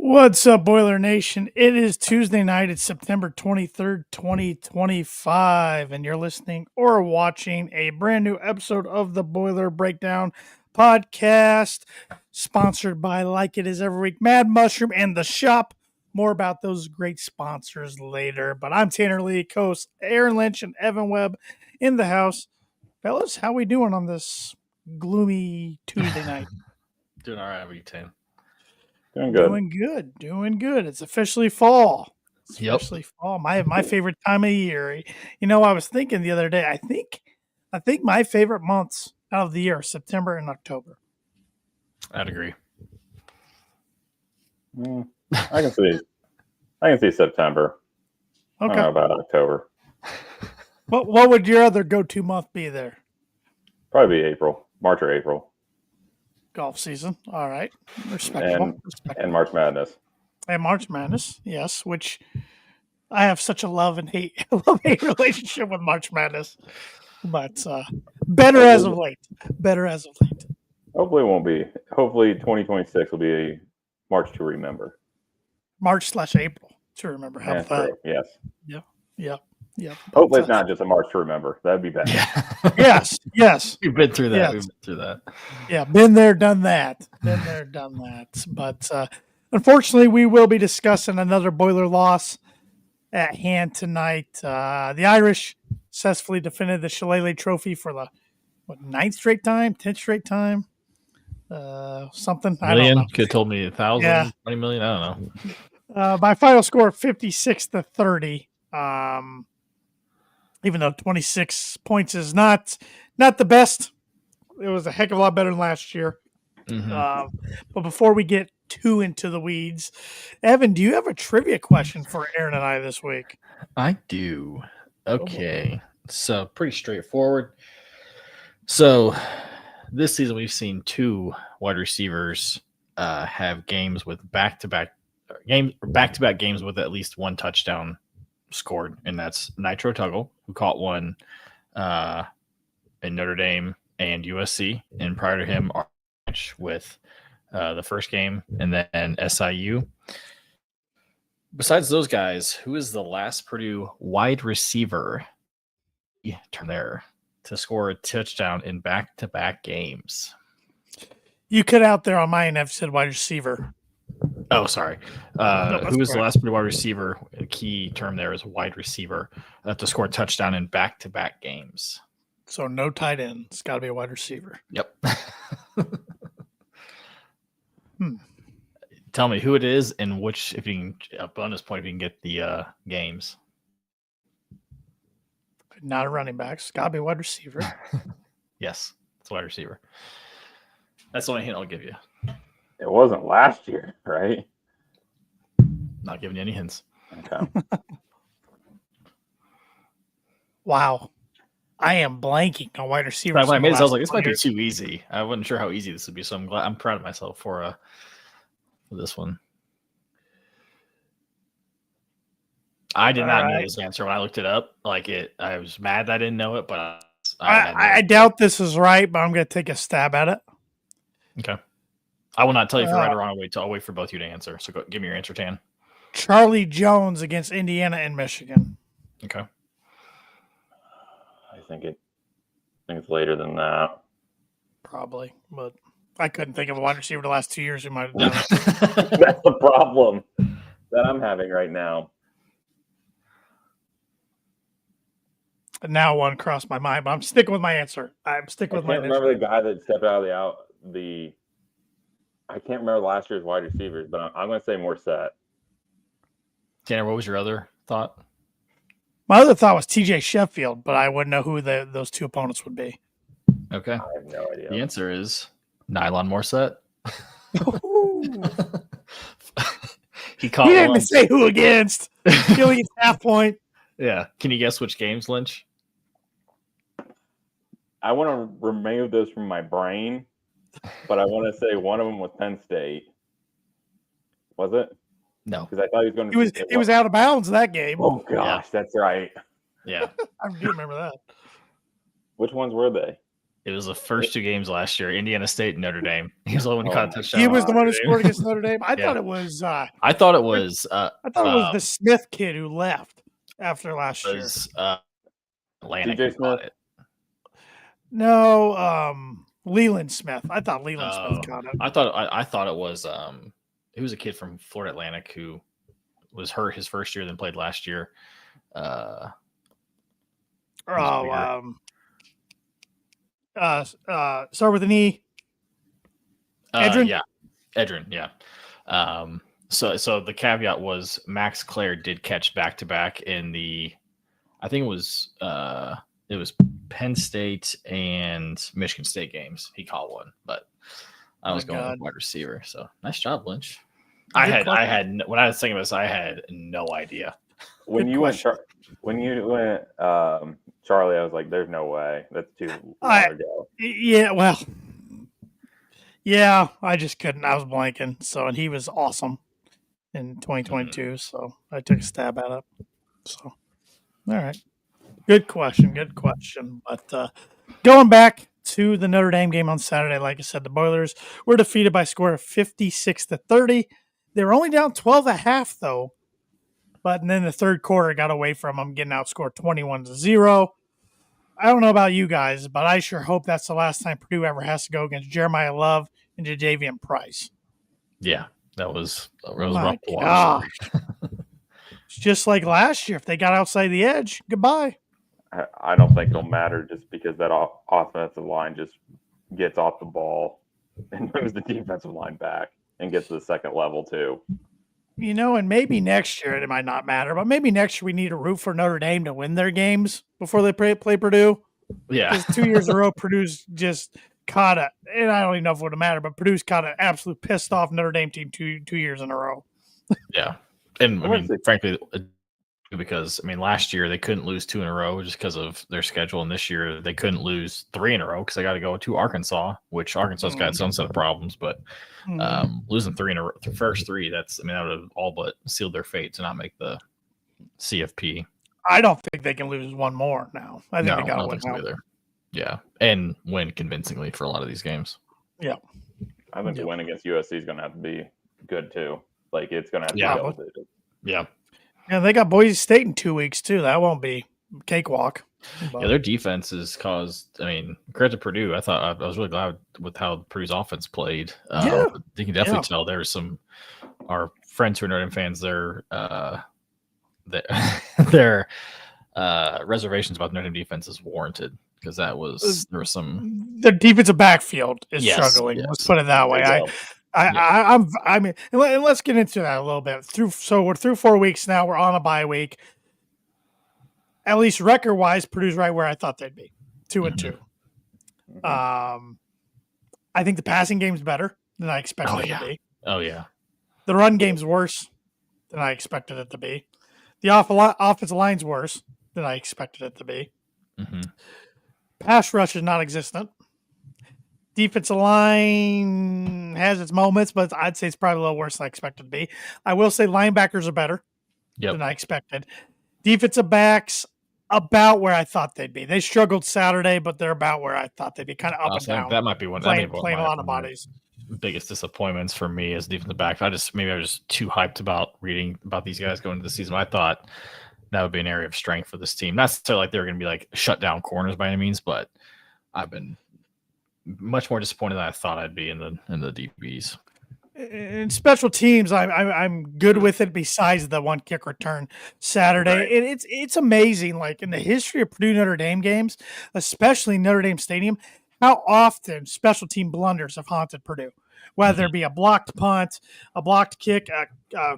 What's up, Boiler Nation? It is Tuesday night. It's September 23rd, 2025, and you're listening or watching a brand new episode of the Boiler Breakdown podcast, sponsored by, like it is every week, Mad Mushroom and The Shop. More about those great sponsors later. But I'm Tanner Lee, co-host Aaron Lynch and Evan Webb in the house. Fellas, how we doing on this gloomy Tuesday night? Doing all right, how are you, Tan? Doing good. It's officially fall. Fall. My favorite time of year. You know, I was thinking the other day. I think my favorite months out of the year are September and October. I'd agree. I can see September. Okay. I don't know about October. What would your other go-to month be there? Probably be March or April. Golf season. All right. Respectable. And March Madness. And March Madness, yes, which I have such a love and hate relationship with March Madness. But better as of late. Hopefully it won't be. Hopefully 2026 will be a March to remember. March/April to remember. How about that? True. Yes. Yep. Hopefully it's not just a March to remember. That'd be bad. Yes. We've been through that. Yes. We've been through that. Yeah, been there, done that. But unfortunately, we will be discussing another Boiler loss at hand tonight. The Irish successfully defended the Shillelagh Trophy for the 9th straight time, 10th straight time, something. I don't know. Could have told me 1,000, Yeah. 20 million. I don't know. By final score of 56-30. Even though 26 points is not the best, it was a heck of a lot better than last year. Mm-hmm. But before we get too into the weeds, Evan, do you have a trivia question for Aaron and I this week? I do. Okay. So pretty straightforward. So this season we've seen two wide receivers have games with back-to-back games with at least one touchdown scored, and that's Nitro Tuggle, who caught one in Notre Dame and USC, and prior to him, with the first game, and then SIU. Besides those guys, who is the last Purdue wide receiver there to score a touchdown in back-to-back games? You cut out there on mine. I've said wide receiver. Oh, sorry. Who was the last Purdue wide receiver? The key term there is wide receiver to score a touchdown in back-to-back games. So no tight end. It's got to be a wide receiver. Yep. Tell me who it is and which, if you can, a bonus point if you can get the games. Not a running back. It's got to be a wide receiver. Yes, it's a wide receiver. That's the only hint I'll give you. It wasn't last year, right? Not giving you any hints. Okay. Wow. I am blanking on wide receiver. When I made this, I was like, this might be too easy. I wasn't sure how easy this would be, so I'm proud of myself for this one. I did not know this answer when I looked it up. I was mad that I didn't know it, but I doubt this is right, but I'm going to take a stab at it. Okay. I will not tell you if you're right or wrong. I'll wait for both of you to answer. So give me your answer, Tan. Charlie Jones against Indiana and Michigan. Okay. I think it's later than that. Probably, but I couldn't think of a wide receiver the last 2 years who might have done it. That's the problem that I'm having right now. And now one crossed my mind, but I'm sticking with my answer. I can't remember the guy that stepped out of I can't remember last year's wide receivers, but I'm going to say Morissette. Tanner, what was your other thought? My other thought was TJ Sheffield, but I wouldn't know who those two opponents would be. Okay. I have no idea. The answer is Nylon Morissette. He didn't even say who against. He'll get half point. Yeah. Can you guess which games, Lynch? I want to remove this from my brain, but I want to say one of them was Penn State. Was it? No. Because I thought he was going to. He was out of bounds that game. Oh, gosh. Yeah. That's right. Yeah. I do remember that. Which ones were they? It was the first two games last year, Indiana State and Notre Dame. He was the one who caught a touchdown. He was the one who Notre Dame. scored against Notre Dame. I Yeah. thought it was. I thought it was. I thought it was the Smith kid who left after last year. Atlantic TJ caught Smith? it. No, Leland Smith. I thought Leland Smith caught it. I thought it was. He was a kid from Florida Atlantic who was hurt his first year, then played last year. Start with an E. Edrin? Yeah, Edrin. Yeah. So the caveat was Max Clare did catch back to back in the, I think it was Penn State and Michigan State games. He caught one, but I was going with wide receiver. So nice job, Lynch. I had when I was thinking of this, I had no idea. When you went Charlie, I was like, "There's no way. That's too long ago." Yeah, well, yeah, I just couldn't. I was blanking. So, and he was awesome in 2022. So I took a stab at it. So, all right, good question. But going back to the Notre Dame game on Saturday, like I said, the Boilers were defeated by a score of 56-30. They were only down 12.5 though. But then the third quarter got away from them, getting outscored 21-0. I don't know about you guys, but I sure hope that's the last time Purdue ever has to go against Jeremiah Love and Jadavian Price. Yeah, that was rough to watch. Gosh. It's just like last year. If they got outside the edge, goodbye. I don't think it'll matter just because that offensive line just gets off the ball and moves the defensive line back and gets to the second level too. You know, and maybe next year it might not matter, but maybe next year we need to root for Notre Dame to win their games before they play Purdue. Yeah. Because 2 years in a row, Purdue's just caught and I don't even know if it would matter, but Purdue's caught an absolute pissed off Notre Dame team two years in a row. Yeah. And I mean, frankly, because last year they couldn't lose 2 in a row just because of their schedule, and this year they couldn't lose 3 in a row because they got to go to Arkansas, which Arkansas's got some set of problems. But losing 3 in a row, the first 3, that would have all but sealed their fate to not make the CFP. I don't think they can lose one more now. I think they got to win either. Yeah, and win convincingly for a lot of these games. Yeah, I think the win against USC is going to have to be good too. Like it's going to have to be double digits. Yeah. Yeah, they got Boise State in 2 weeks too. That won't be cakewalk. But. Yeah, their defense has caused. Credit to Purdue. I thought I was really glad with how Purdue's offense played. You can definitely tell there's some our friends who are Notre Dame fans. Their reservations about Notre Dame defense is warranted because there was some. The defensive backfield is struggling. Yes. Let's put it that way. And let's get into that a little bit. So we're through 4 weeks now. We're on a bye week. At least record-wise, Purdue's right where I thought they'd be, 2-2. I think the passing game's better than I expected it to be. Oh yeah. The run game's worse than I expected it to be. The offensive line's worse than I expected it to be. Mm-hmm. Pass rush is non-existent. Defensive line has its moments, but I'd say it's probably a little worse than I expected to be. I will say linebackers are better than I expected. Defensive backs, about where I thought they'd be. They struggled Saturday, but they're about where I thought they'd be, kind of up and down. That might be one. Playing a lot of bodies. Biggest disappointments for me is defensive back. I was just too hyped about reading about these guys going into the season. I thought that would be an area of strength for this team. Not necessarily like they're going to be like shut down corners by any means, but I've been much more disappointed than I thought I'd be in the DBs. In special teams, I'm good with it. Besides the one kick return Saturday, right. And it's amazing. Like in the history of Purdue Notre Dame games, especially Notre Dame Stadium, how often special team blunders have haunted Purdue. Whether it be a blocked punt, a blocked kick, a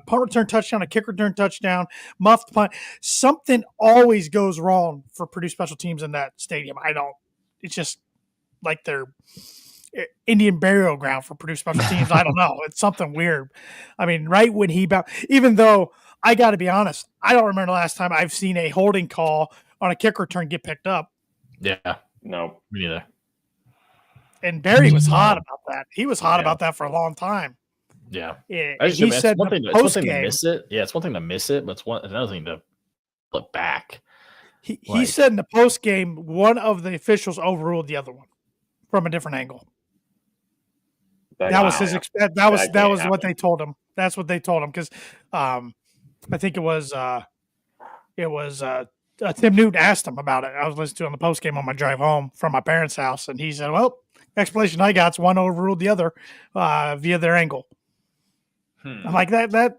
punt return touchdown, a kick return touchdown, muffed punt, something always goes wrong for Purdue special teams in that stadium. It's just like they're Indian burial ground for Purdue special teams. I don't know. It's something weird. Right when even though I got to be honest, I don't remember the last time I've seen a holding call on a kick return get picked up. Yeah. No. Me neither. And Barry was hot about that. He was hot about that for a long time. Yeah. He said one thing to miss it. Yeah, it's one thing to miss it, but it's another thing to look back. He said in the post game, one of the officials overruled the other one. from a different angle. That That was can't his. happen. That was can't what happen. they told him. That's what they told him because I think it was Tim Newton asked him about it. I was listening to it on the post game on my drive home from my parents' house, and he said, "Well, explanation I got's one overruled the other via their angle." I'm like that.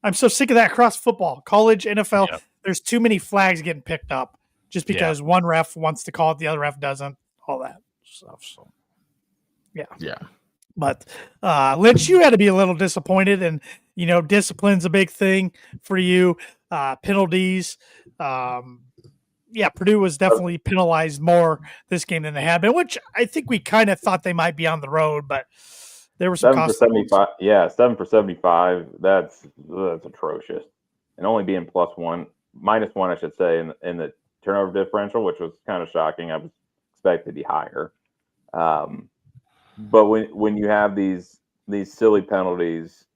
I'm so sick of that across football, college, NFL. Yeah. There's too many flags getting picked up just because one ref wants to call it, the other ref doesn't. All that stuff. So, Yeah. But Lynch, you had to be a little disappointed, and discipline's a big thing for you. Penalties. Purdue was definitely penalized more this game than they had been, which I think we kind of thought they might be on the road, but there were some 7 for 75. Yeah, 7 for 75. That's atrocious. And only being -1, I should say, in the turnover differential, which was kind of shocking. I was expected to be higher. But when you have these silly penalties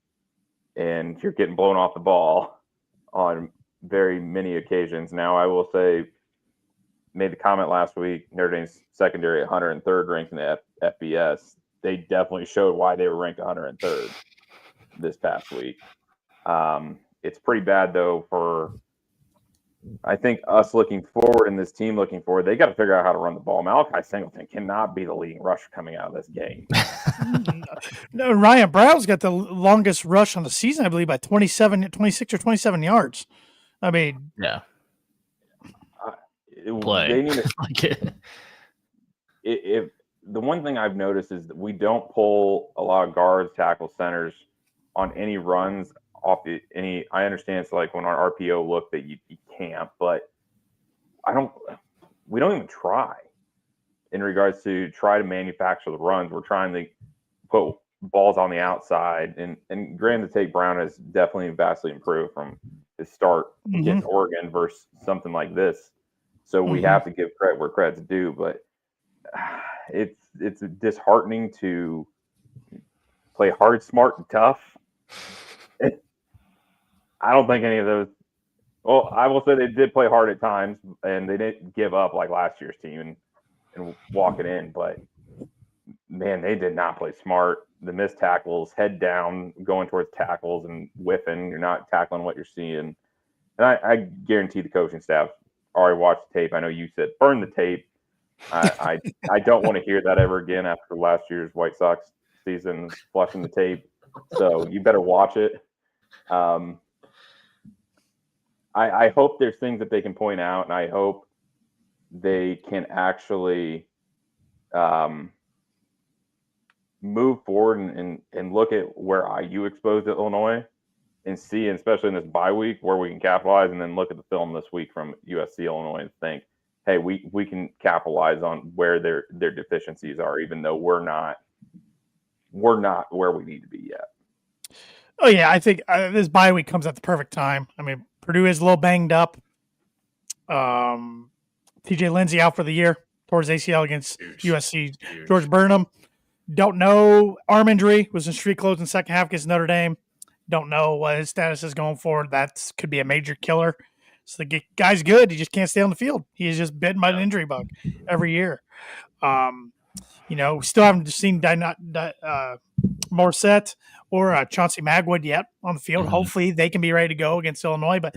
and you're getting blown off the ball on very many occasions, now I will say, made the comment last week, Notre Dame's secondary 103rd ranked in the FBS. They definitely showed why they were ranked 103rd this past week. It's pretty bad though for, I think, us looking forward and this team looking forward. They got to figure out how to run the ball. Malachi Singleton cannot be the leading rusher coming out of this game. No, Ryan Brown's got the longest rush on the season, I believe, by 26 or 27 yards. I mean, yeah. They need to, if the one thing I've noticed is that we don't pull a lot of guards, tackle, centers on any runs off any. I understand it's like when our RPO look that you can't, but we don't even try in regards to try to manufacture the runs. We're trying to put balls on the outside, and granted, Tate Brown has definitely vastly improved from his start against Oregon versus something like this. So we have to give credit where credit's due, but it's disheartening to play hard, smart, and tough. I don't think any of those. Well, I will say they did play hard at times, and they didn't give up like last year's team and walk it in. But man, they did not play smart. The missed tackles, head down, going towards tackles and whiffing. You're not tackling what you're seeing. And I guarantee the coaching staff already watched the tape. I know you said burn the tape. I don't want to hear that ever again after last year's White Sox season, flushing the tape. So you better watch it. I hope there's things that they can point out, and I hope they can actually move forward and look at where IU exposed at Illinois and see, and especially in this bye week, where we can capitalize, and then look at the film this week from USC Illinois and think, hey, we can capitalize on where their deficiencies are, even though we're not where we need to be yet. Oh yeah, I think this bye week comes at the perfect time. I mean, Purdue is a little banged up. TJ Lindsey out for the year towards ACL against USC. George Burnham, don't know, arm injury, was in street clothes in the second half against Notre Dame. Don't know what his status is going forward. That could be a major killer. So the guy's good. He just can't stay on the field. He is just bitten by an injury bug every year. We still haven't seen Morissette or Chauncey Magwood yet on the field. Hopefully they can be ready to go against Illinois. But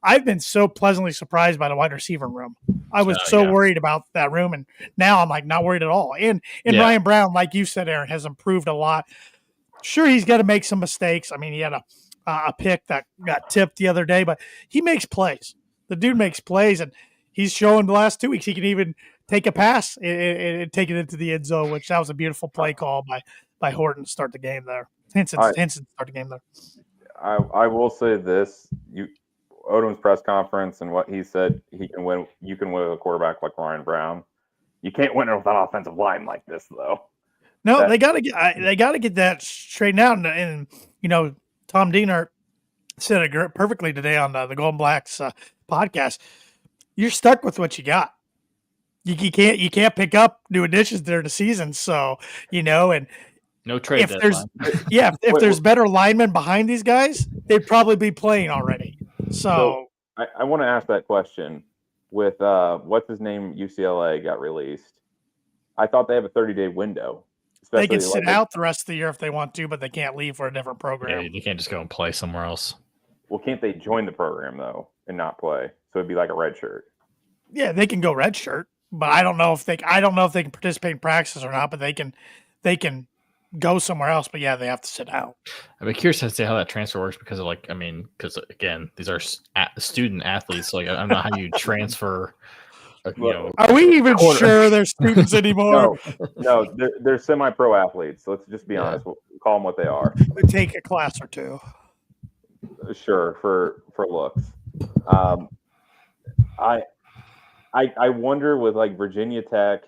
I've been so pleasantly surprised by the wide receiver room. I was worried about that room, and now I'm like not worried at all. And Ryan Brown, like you said, Aaron, has improved a lot. Sure, he's got to make some mistakes. I mean, he had a pick that got tipped the other day, but he makes plays. The dude makes plays, and he's shown the last 2 weeks he can even take a pass and take it into the end zone, which that was a beautiful play call by Horton to start the game there. Henson start the game there. I will say this: Odom's press conference and what he said, he can win. You can win with a quarterback like Ryan Brown. You can't win it with an offensive line like this, though. No, they got to get that straightened out, and Tom Dienert said it perfectly today on the Golden Blacks podcast. You're stuck with what you got. You can't pick up new additions during the season. So and no trade deadline. If there's better linemen behind these guys, they'd probably be playing already. So I want to ask that question with what's his name? UCLA got released. I thought they have a 30-day window. They can sit out the rest of the year if they want to, but they can't leave for a different program. Yeah, you can't just go and play somewhere else. Well, can't they join the program though and not play? So it'd be like a red shirt. Yeah, they can go red shirt, but I don't know if they can participate in practice or not. But they can go somewhere else. But yeah, they have to sit out. I'd be curious to see how that transfer works because because again, these are student athletes. So I don't know how you transfer. Are we even sure they're students anymore? No, they're semi-pro athletes. Let's just be honest. We'll call them what they are. They take a class or two. Sure, for looks. I wonder with like Virginia Tech,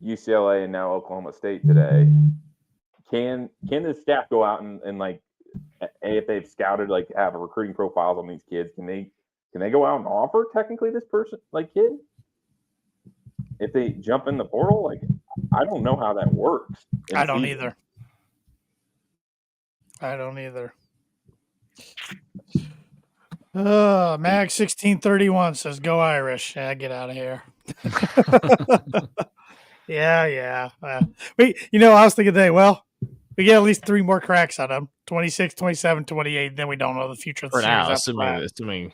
UCLA, and now Oklahoma State today, can the staff go out and like, if they've scouted, like have recruiting profiles on these kids, can they go out and offer technically this person like kid? If they jump in the portal, like I don't know how that works. I don't either. Mag 1631 says go Irish. Yeah, get out of here. Yeah. I was thinking today, well, we get at least 3 more cracks on them. 26, 27, 28. Then we don't know the future of the series. Now, assuming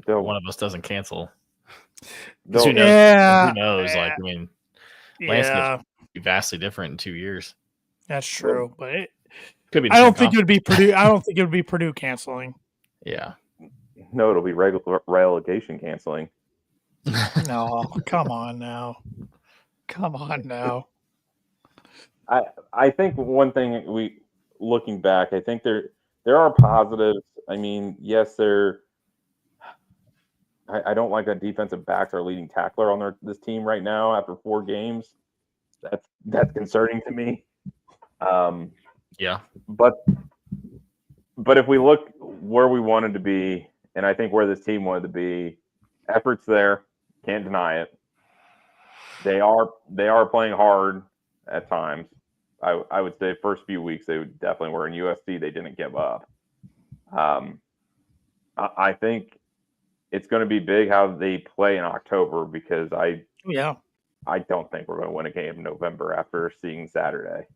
one of us doesn't cancel. Who knows? Yeah. Who knows? Landscape could be vastly different in 2 years. That's true, but it could be. I don't think it would be Purdue. I don't think it would be Purdue canceling. Yeah. No, it'll be relegation canceling. No, come on now. I think one thing looking back, I think there are positives. I mean, yes, I don't like that defensive backs are leading tackler on this team right now after 4 games. That's concerning to me. Yeah. But if we look where we wanted to be, and I think where this team wanted to be, effort's there. Can't deny it. They are playing hard at times. I would say first few weeks they definitely were. In USC, they didn't give up. I think it's going to be big how they play in October because I don't think we're going to win a game in November after seeing Saturday.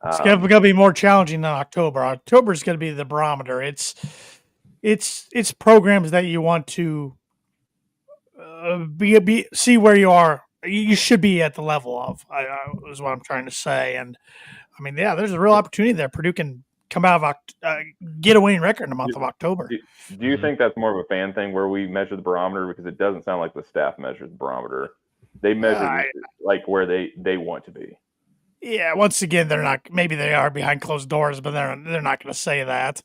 It's going to be more challenging than October. October is going to be the barometer. It's programs that you want to see where you are. You should be at the level of. Is what I'm trying to say. And I mean, yeah, there's a real opportunity there. Purdue can come out of get a winning record in the month of October. Do you think that's more of a fan thing where we measure the barometer? Because it doesn't sound like the staff measures the barometer. They measure like where they want to be. Yeah, once again, they're not. Maybe they are behind closed doors, but they're not going to say that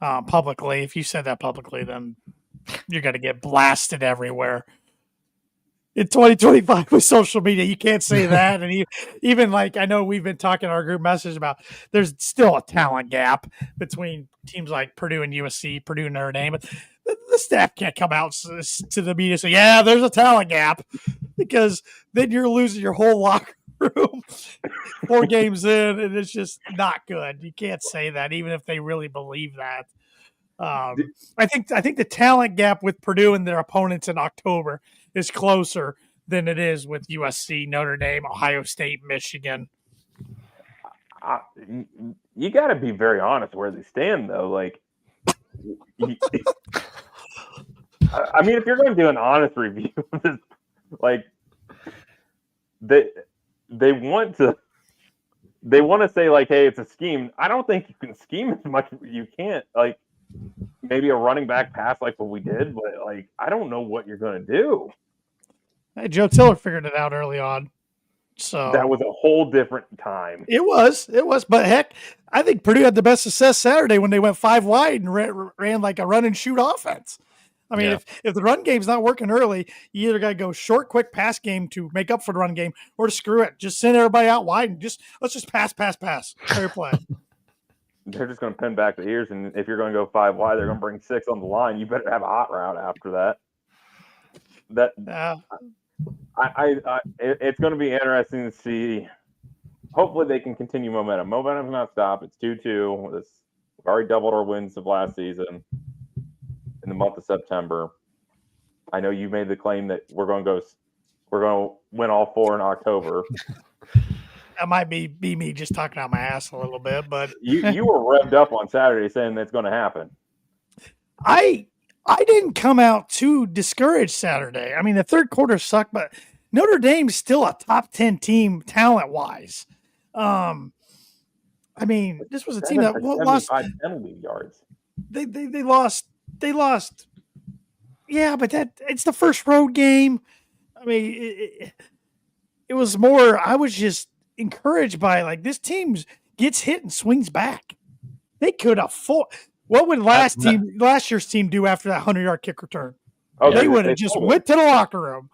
publicly. If you said that publicly, then you're going to get blasted everywhere. In 2025 with social media, you can't say that. And even like, I know we've been talking in our group message about there's still a talent gap between teams like Purdue and USC, Purdue and Notre Dame. But the staff can't come out to the media and say, yeah, there's a talent gap, because then you're losing your whole locker room 4 games in, and it's just not good. You can't say that, even if they really believe that. I think the talent gap with Purdue and their opponents in October is closer than it is with USC, Notre Dame, Ohio State, Michigan. You got to be very honest where they stand, though. Like, I mean, if you're going to do an honest review of this, like, they want to say like, hey, it's a scheme. I don't think you can scheme as much as you can't. Like, maybe a running back pass like what we did, but like, I don't know what you're going to do. Hey, Joe Tiller figured it out early on. So that was a whole different time. It was. But heck, I think Purdue had the best success Saturday when they went 5 wide and ran like a run and shoot offense. I mean, if the run game's not working early, you either got to go short, quick pass game to make up for the run game, or screw it. Just send everybody out wide and let's just pass. Fair play. They're just going to pin back the ears, and if you're going to go 5 wide, they're going to bring 6 on the line. You better have a hot route after that. It's going to be interesting to see. Hopefully, they can continue momentum. Momentum's not stopped. It's 2-2. We've already doubled our wins of last season in the month of September. I know you made the claim that we're going to go we're going to win all 4 in October. That might be me just talking out my ass a little bit, but You were revved up on Saturday saying that's going to happen. I didn't come out too discouraged Saturday. I mean, the third quarter sucked, but Notre Dame's still a top 10 team talent wise. I mean, this was a team that lost 75 penalty yards. They lost. They lost. Yeah, but it's the first road game. I mean, it was more. I was just encouraged by like this team gets hit and swings back. They could have fought. What would last year's team do after that 100-yard kick return? Oh, they would have just went to the locker room.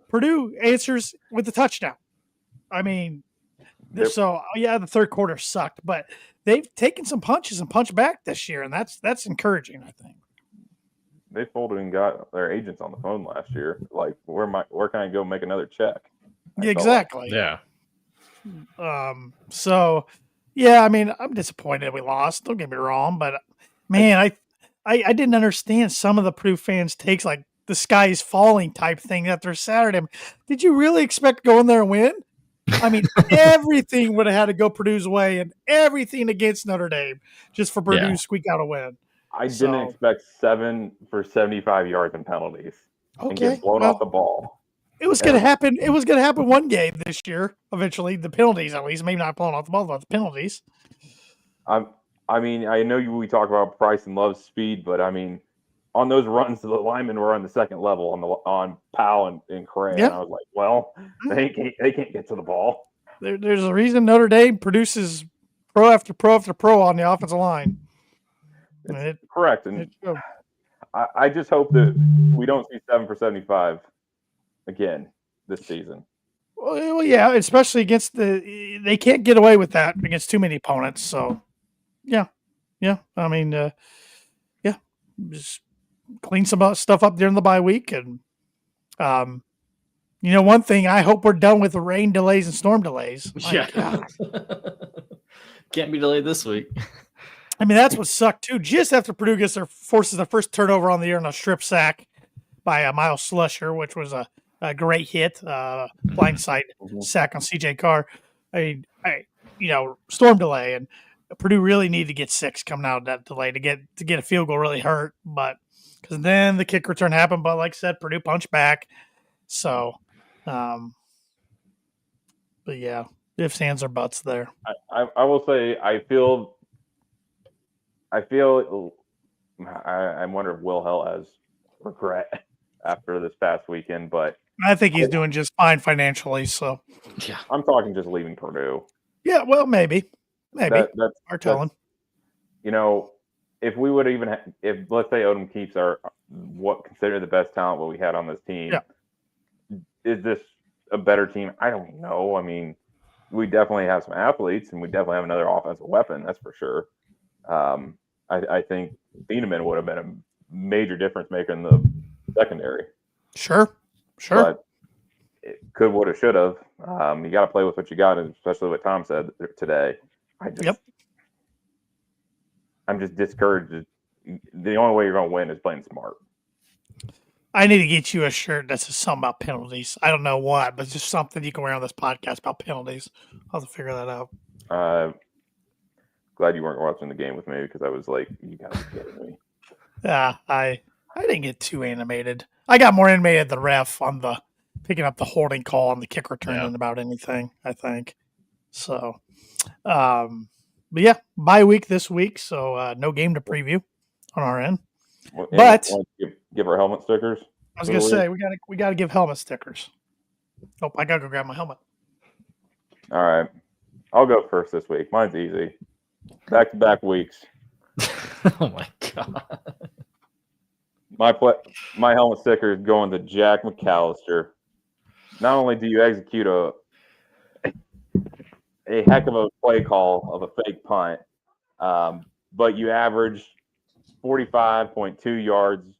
Purdue answers with the touchdown. I mean, so yeah, the third quarter sucked, but they've taken some punches and punched back this year, and that's encouraging, I think. They folded and got their agents on the phone last year. Like, where can I go make another check? Yeah, exactly. Yeah. So, yeah, I mean, I'm disappointed we lost. Don't get me wrong, but man, I didn't understand some of the Purdue fans' takes, like the sky is falling type thing after Saturday. Did you really expect to go in there and win? I mean, everything would have had to go Purdue's way and everything against Notre Dame just for Purdue to squeak out a win. I didn't expect 7 for 75 yards and penalties and get blown off the ball. It was going to happen. It was going to happen one game this year. Eventually, the penalties, at least, maybe not blowing off the ball, but the penalties. I mean, I know we talk about Price and Love's speed, but I mean, on those runs, the linemen were on the second level on Powell and Cray. Yep. And I was like, well, they can't get to the ball. There's a reason Notre Dame produces pro after pro after pro on the offensive line. Correct. And I just hope that we don't see 7 for 75 again this season. Well, yeah, especially against they can't get away with that against too many opponents. So, yeah. I mean, just clean some stuff up during the bye week. And, one thing, I hope we're done with the rain delays and storm delays. Yeah. Can't be delayed this week. I mean, that's what sucked, too. Just after Purdue forces their first turnover on the year in a strip sack by Miles Slusher, which was a great hit, blindside sack on C.J. Carr. I mean, storm delay, and Purdue really needed to get 6 coming out of that delay to get a field goal really hurt, but because then the kick return happened. But like I said, Purdue punched back. So, but yeah, ifs, ands, or buts there. I will say I wonder if Will Hell has regret after this past weekend, but I think he's doing just fine financially. So, yeah, I'm talking just leaving Purdue. Yeah, well, maybe that's our telling. If we would even if let's say Odom keeps what considered the best talent what we had on this team, is this a better team? I don't know. I mean, we definitely have some athletes, and we definitely have another offensive weapon. That's for sure. I think Thieneman would have been a major difference maker in the secondary. Sure. But it could, would have, should have. You got to play with what you got, and especially what Tom said today. I'm just discouraged. The only way you're going to win is playing smart. I need to get you a shirt that says something about penalties. I don't know what, but it's just something you can wear on this podcast about penalties. I'll have to figure that out. Glad you weren't watching the game with me because I was like, you got to be kidding me. Yeah, I didn't get too animated. I got more animated than the ref on the picking up the holding call on the kick return than about anything, I think. So, but yeah, bye week this week, so no game to preview on our end. But give our helmet stickers. I was gonna say we gotta give helmet stickers. Oh, I gotta go grab my helmet. All right, I'll go first this week. Mine's easy. Back-to-back weeks. Oh my god. My helmet sticker is going to Jack McAllister. Not only do you execute a heck of a play call of a fake punt, but you average 45.2 yards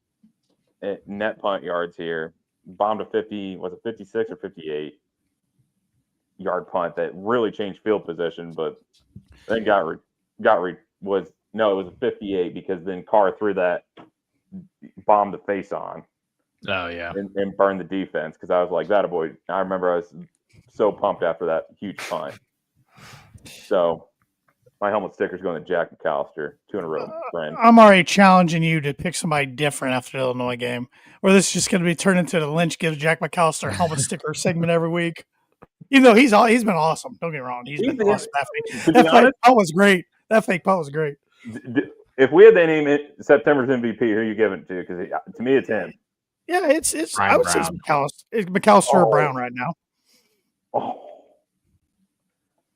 net punt yards here. Bombed a 56 or 58 yard punt that really changed field position, but then it was a 58 because then Carr threw that bomb the face on. Oh yeah. and burn the defense because I was like, that a boy. I remember I was so pumped after that huge punt. So my helmet sticker's going to Jack McAllister, 2 in a row, friend. I'm already challenging you to pick somebody different after the Illinois game, or this is just going to be turned into the Lynch gives Jack McAllister helmet sticker segment every week. Even though he's been awesome. Don't get me wrong, he's been awesome. To be That fake honest, punt was great. That fake punt was great. if we had to name it September's MVP, who are you giving it to? Because to me, it's him. Yeah, it's. Brian I would say it's McAllister. It's McAllister or Brown right now. Oh,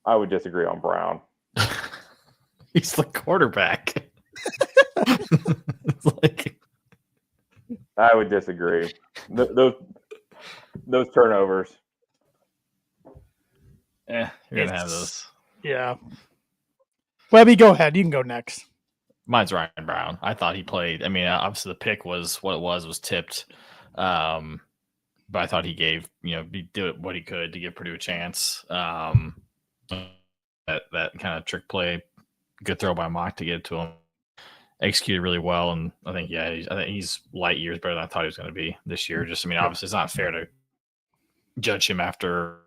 I would disagree on Brown. He's the quarterback. It's like, I would disagree. Those turnovers. you're gonna have those. Yeah. Webby, go ahead. You can go next. Mine's Ryan Brown. I thought he played. I mean, obviously the pick was what it was tipped. But I thought he gave, he did what he could to give Purdue a chance. That kind of trick play, good throw by Mock to get it to him. Executed really well, and I think he's light years better than I thought he was going to be this year. Just, obviously it's not fair to judge him after,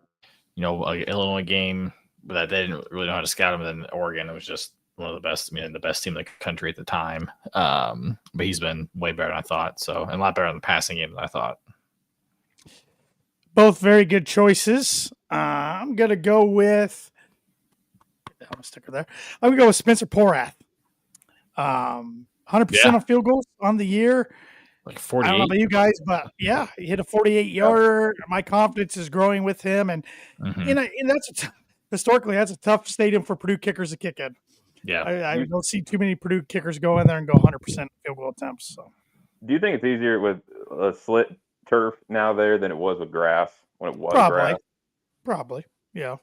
an Illinois game that they didn't really know how to scout him. And then Oregon, it was just one of the best, the best team in the country at the time. But he's been way better than I thought. So, and a lot better in the passing game than I thought. Both very good choices. I'm going to go with I'm a sticker there. I'm going to go with Spencer Porath. 100% on field goals on the year. Like 48. I don't know about you guys, but yeah, he hit a 48-yarder. My confidence is growing with him. And, and that's historically, that's a tough stadium for Purdue kickers to kick in. Yeah. I don't see too many Purdue kickers go in there and go 100% field goal attempts. So, do you think it's easier with a slit turf now there than it was with grass when it was grass? Probably, yeah.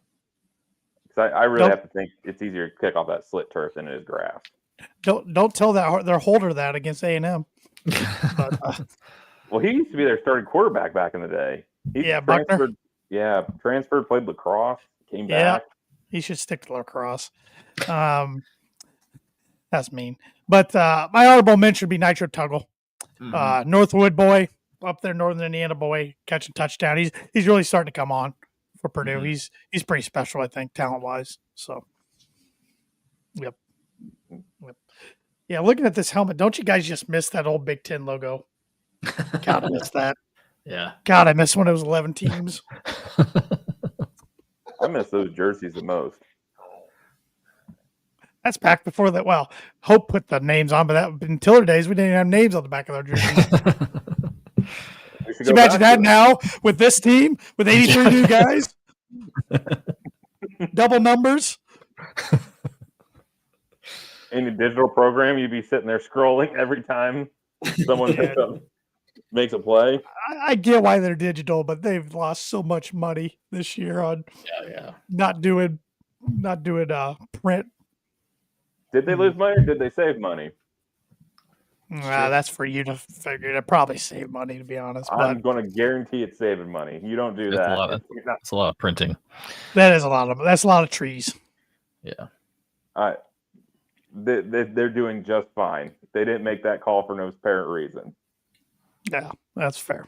Because I really have to think it's easier to kick off that slit turf than it is grass. Don't tell their holder that against A&M. Well, he used to be their starting quarterback back in the day. Buckner. Transferred, played lacrosse, came back. He should stick to lacrosse. That's mean. But my honorable mention would be Nitro Tuggle. Northwood boy, up there, Northern Indiana boy, catching touchdown. He's really starting to come on for Purdue. He's pretty special, I think, talent-wise. So, yep. Yeah, looking at this helmet, don't you guys just miss that old Big Ten logo? God, I miss that. Yeah. God, I miss when it was 11 teams. I miss those jerseys the most. That's back before that. Well, Hope put the names on, but that in Tiller days, we didn't even have names on the back of our jerseys. Can you imagine that now with this team, with 83 new guys? Double numbers. In a digital program, you'd be sitting there scrolling every time someone makes a play. I get why they're digital, but they've lost so much money this year on not doing print. Did they lose money or did they save money? That's for you to figure. They probably save money, to be honest. I'm going to guarantee it's saving money. You don't do that. It's a lot of printing. That's a lot of trees. Yeah. They're doing just fine. They didn't make that call for no apparent reason. Yeah, that's fair.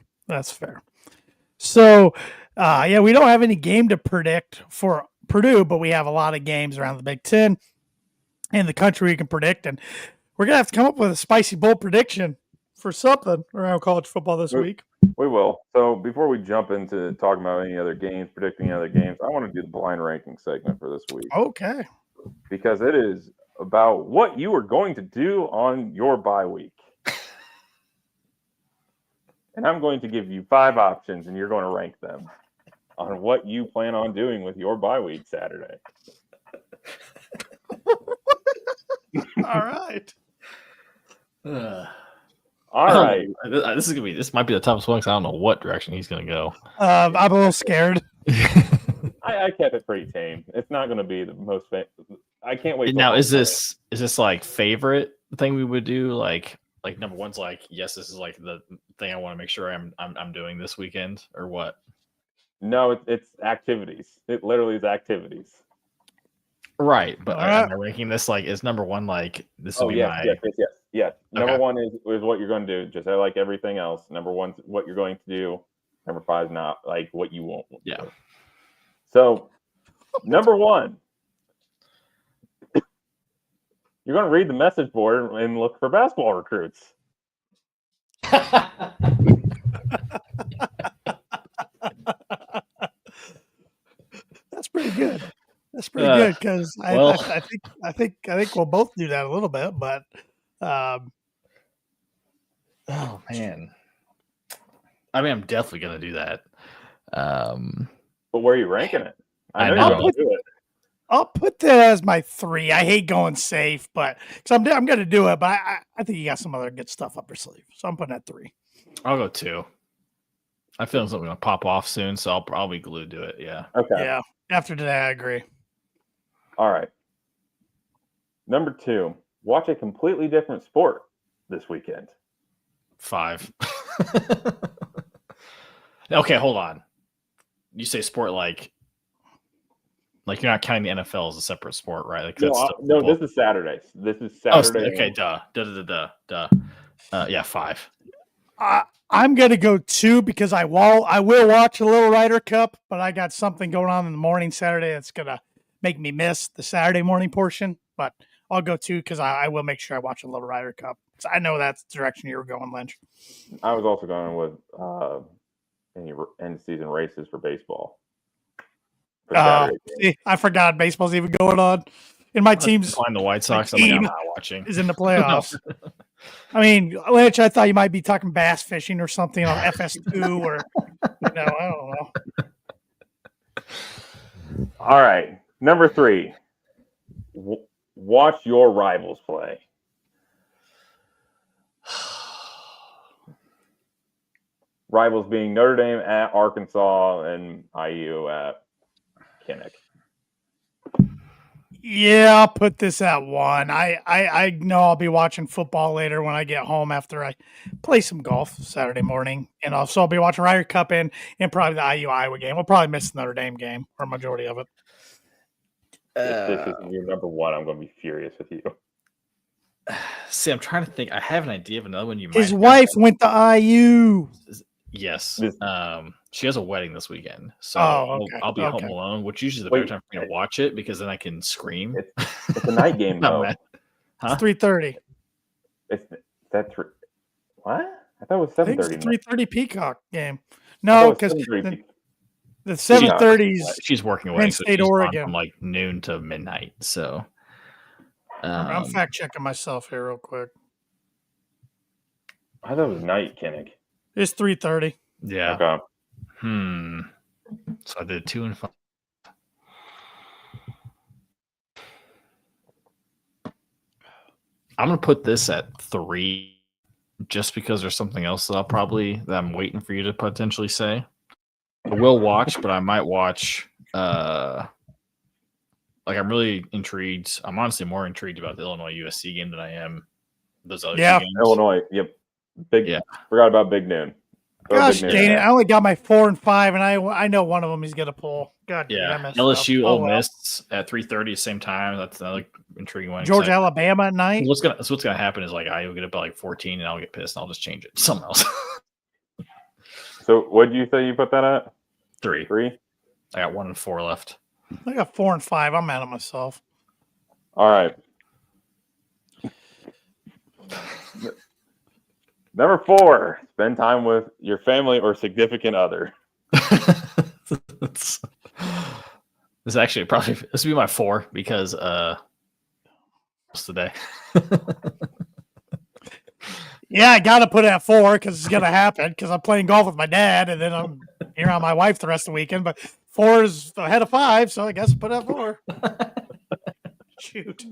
So, we don't have any game to predict for Purdue, but we have a lot of games around the Big Ten in the country we can predict, and we're gonna have to come up with a spicy bold prediction for something around college football this week. We will. So before we jump into talking about any other games, predicting other games, I want to do the blind ranking segment for this week. Okay. Because it is about what you are going to do on your bye week. And I'm going to give you 5 options, and you're going to rank them on what you plan on doing with your bye week Saturday. All right. All right. This might be the toughest one because I don't know what direction he's going to go. I'm a little scared. I kept it pretty tame. It's not going to be the most I can't wait. Now, is this like favorite thing we would do? Like number one's like, yes, this is like the thing I want to make sure I'm doing this weekend, or what? No, it's activities. It literally is activities. Right, but All am right. I ranking this like is number one? Like this would Oh be yes, my yes. Number Okay. one is what you're going to do. Just like everything else. Number one's what you're going to do. Number five is not like what you won't Yeah. do. So, number one, you're going to read the message board and look for basketball recruits. That's pretty good. That's pretty Uh, good because well- I think we'll both do that a little bit, but Oh man. I mean, I'm definitely gonna do that. But where are you ranking it? I know know. you're going to do it. I'll put that as my 3. I hate going safe, but because I'm going to do it, but I think you got some other good stuff up your sleeve, so I'm putting at 3. I'll go 2. I feel something gonna pop off soon, so I'll be glued to it. Yeah. Okay. Yeah. After today, I agree. All right. Number 2, watch a completely different sport this weekend. 5. Okay, hold on. You say sport like you're not counting the NFL as a separate sport, right? Like that's No, this is Saturday. This is Saturday. Okay, duh. Yeah, 5. I'm going to go 2 because I will watch a little Ryder Cup, but I got something going on in the morning Saturday that's going to make me miss the Saturday morning portion. But I'll go 2 because I will make sure I watch a little Ryder Cup. So I know that's the direction you were going, Lynch. I was also going with any end season races for baseball. For Saturday game. See, I forgot baseball's even going on. And my team's Incline the White Sox. my I'm team not watching. is in the playoffs. I mean, Lynch, I thought you might be talking bass fishing or something on FS2 or, I don't know. All right. Number 3, watch your rivals play. Rivals being Notre Dame at Arkansas and IU at Kinnick. Yeah, I'll put this at 1. I know I'll be watching football later when I get home after I play some golf Saturday morning. And also I'll be watching Ryder Cup and probably the IU Iowa game. We'll probably miss the Notre Dame game or majority of it. If this is your number 1, I'm going to be furious with you. See, I'm trying to think. I have an idea of another one you might. His wife went to IU. Yes. She has a wedding this weekend, so okay. I'll be home alone, which usually is the better time for me to watch it because then I can scream. It's a night game, though. It's 3:30. That's what? I thought it was 7:30. 3:30 Peacock game. No, because the 7:30s. She's working away, Penn so State, she's Oregon. from like noon to midnight. So I'm fact checking myself here real quick. I thought it was night, Kinnick. It's 3:30. Yeah. Okay. So I did 2 and 5. I'm gonna put this at 3, just because there's something else that I'm waiting for you to potentially say. I will watch, but I might watch. I'm really intrigued. I'm honestly more intrigued about the Illinois USC game than I am those other 2 games. Illinois. Yep. Forgot about Big Noon. Gosh, Dana, I only got my 4 and 5, and I know one of them he's gonna pull. God, yeah. LSU, Ole Miss at 3:30, same time. That's another intriguing one. Georgia, Alabama at night. What's gonna happen is I will get up at like 14, and I'll get pissed, and I'll just change it to something else. So, what did you say you put that at? 3. 3. I got 1 and 4 left. I got 4 and 5. I'm mad at myself. All right. Number 4, spend time with your family or significant other. This is actually this will be my 4 because today. Yeah, I got to put it at 4 because it's gonna happen because I'm playing golf with my dad, and then I'm here on my wife the rest of the weekend. But 4 is ahead of 5, so I guess put it at 4. Shoot.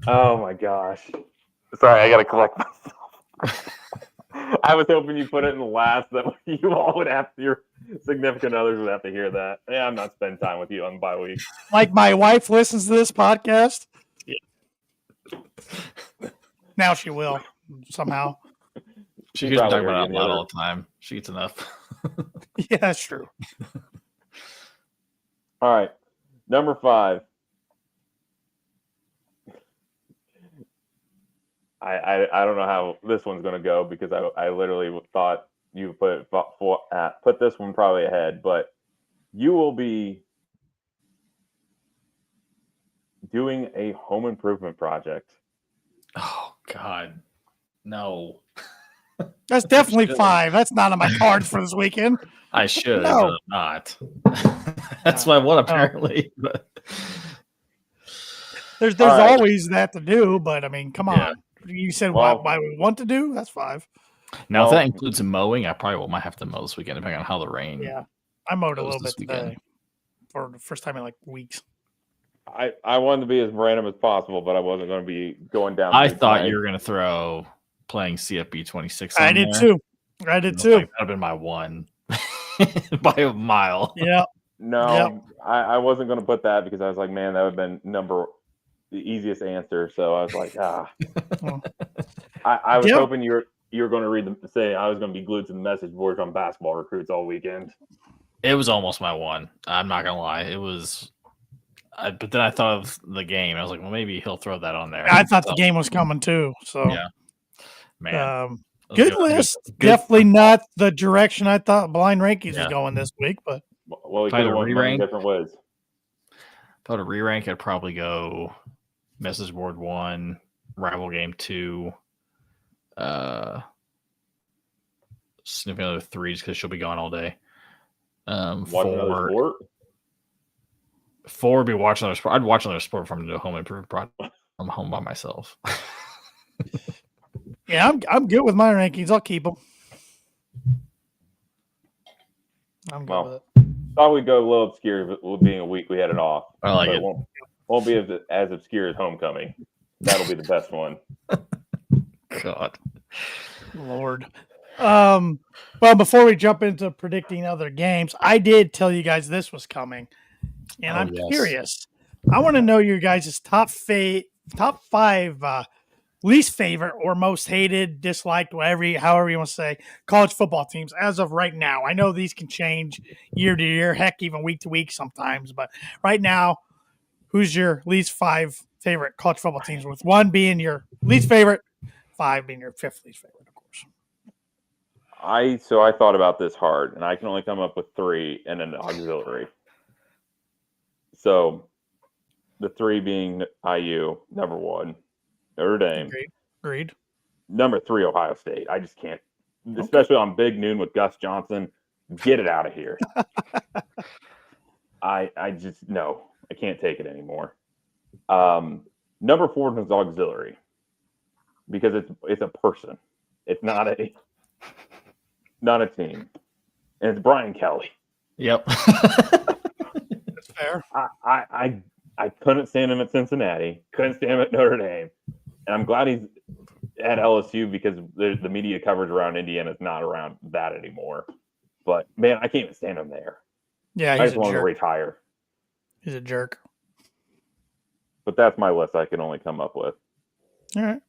Oh my gosh. Sorry, I gotta collect myself. I was hoping you put it in the last that you all would have your significant others would have to hear that. Yeah, I'm not spending time with you on bye week. Like my wife listens to this podcast. Yeah. Now she will somehow. She hears me talk about it a lot all the time. She gets enough. Yeah, that's true. All right. Number 5. I don't know how this one's going to go because I literally thought you put this one probably ahead, but you will be doing a home improvement project. Oh God, no. That's definitely 5. That's not on my cards for this weekend. I should, No. but I'm not. That's my one apparently. But There's right. always that to do, but I mean, come on. You said why we want to do? That's 5. Now, if that includes mowing, I probably might have to mow this weekend, depending on how the rain. Yeah, I mowed a little bit weekend. today for the first time in like weeks. I wanted to be as random as possible, but I wasn't going to be going down. I thought you were going to throw playing CFB 26. I did too. I did too. That would have been my one by a mile. Yeah. No, Yep. I wasn't going to put that because I was like, man, that would have been the easiest answer. So I was like, I was hoping you were going to say I was going to be glued to the message boards on basketball recruits all weekend. It was almost my one. I'm not going to lie. It was. But then I thought of the game. I was like, well, maybe he'll throw that on there. I thought the game was coming too. So yeah, man, good list. Definitely not the direction I thought Blind Rankings was going this week. But well, we could have won many different ways. If I had a re-rank, I'd probably go message board 1, rival game 2, sniffing another 3 just because she'll be gone all day. 4. 4 would be watching another sport. I'd watch another sport if I'm doing a home improvement project. I'm home by myself. Yeah, I'm good with my rankings. I'll keep them. I'm good with it. Thought we'd go a little obscure with being a week we had it off. I like it. Won't be as obscure as homecoming. That'll be the best one. God. Lord. Well, before we jump into predicting other games, I did tell you guys this was coming. And I'm curious. I want to know your guys' top 5 least favorite or most hated, disliked, however you want to say, college football teams as of right now. I know these can change year to year, heck, even week to week sometimes. But right now, who's your least 5 favorite college football teams, with 1 being your least favorite, 5 being your 5th least favorite, of course? I thought about this hard, and I can only come up with 3 and an auxiliary. So, the 3 being IU, number 1, Notre Dame. Agreed. Number 3, Ohio State. I just can't, especially on Big Noon with Gus Johnson. Get it out of here. I just no, I can't take it anymore. Number 4 is auxiliary because it's a person. It's not a team, and it's Brian Kelly. Yep. That's fair. I couldn't stand him at Cincinnati. Couldn't stand him at Notre Dame. And I'm glad he's at LSU because the media coverage around Indiana is not around that anymore. But, man, I can't even stand him there. Yeah, I just want to retire. He's a jerk. But that's my list I can only come up with. All right.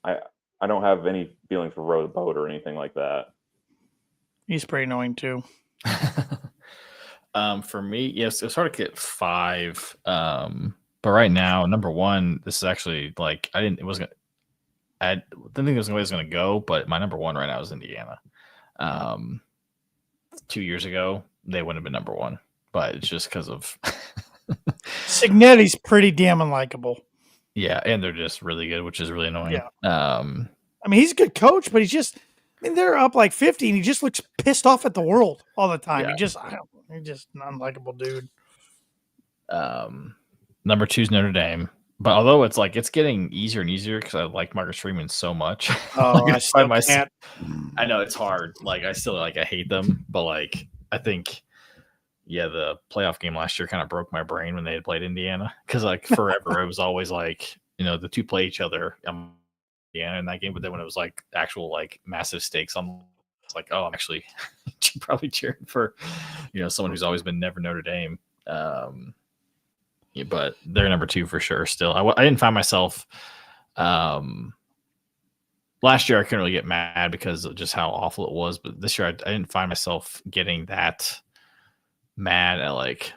I don't have any feelings for row the boat or anything like that. He's pretty annoying, too. For me, yes, it's hard to get 5. But right now, number 1, this is actually like I didn't think it was going to go, but my number 1 right now is Indiana. 2 years ago, they wouldn't have been number 1, but it's just because of Cignetti's pretty damn unlikable. Yeah, and they're just really good, which is really annoying. Yeah. I mean, he's a good coach, but he's just. I mean, they're up like 50, and he just looks pissed off at the world all the time. Yeah. He's just an unlikable dude. Number 2 is Notre Dame, but although it's getting easier and easier because I like Marcus Freeman so much. Oh, I still can't. I know it's hard. Like I still I hate them, but I think the playoff game last year kind of broke my brain when they had played Indiana because forever it was always the two play each other. In that game, but then when it was actual massive stakes, it's I'm actually probably cheering for someone who's always been never Notre Dame. But they're number 2 for sure. Still, I didn't find myself. Last year I couldn't really get mad because of just how awful it was, but this year I didn't find myself getting that mad at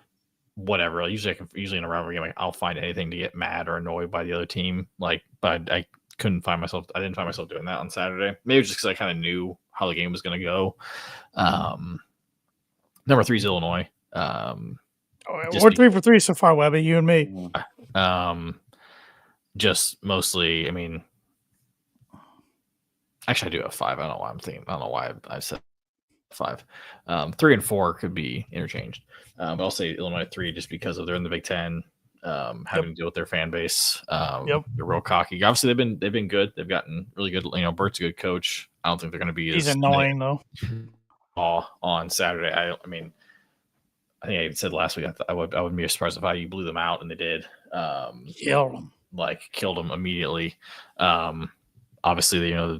whatever. Usually in a rivalry game, like, I'll find anything to get mad or annoyed by the other team. Like, but I didn't find myself doing that on Saturday. Maybe just because I kind of knew how the game was going to go. Number 3 is Illinois. We're 3 for 3 so far, Webby, you and me. Just mostly, I mean, actually, I do have 5. I don't know why I'm thinking. I don't know why I said 5. 3 and 4 could be interchanged. But I'll say Illinois 3 just because they're in the Big Ten, having to deal with their fan base. They're real cocky. Obviously, they've been good. They've gotten really good. You know, Bert's a good coach. I don't think they're going to be. He's annoying though. On Saturday, I mean, I think I even said last week I wouldn't be surprised if you blew them out, and they did. Killed them immediately. Obviously, you know,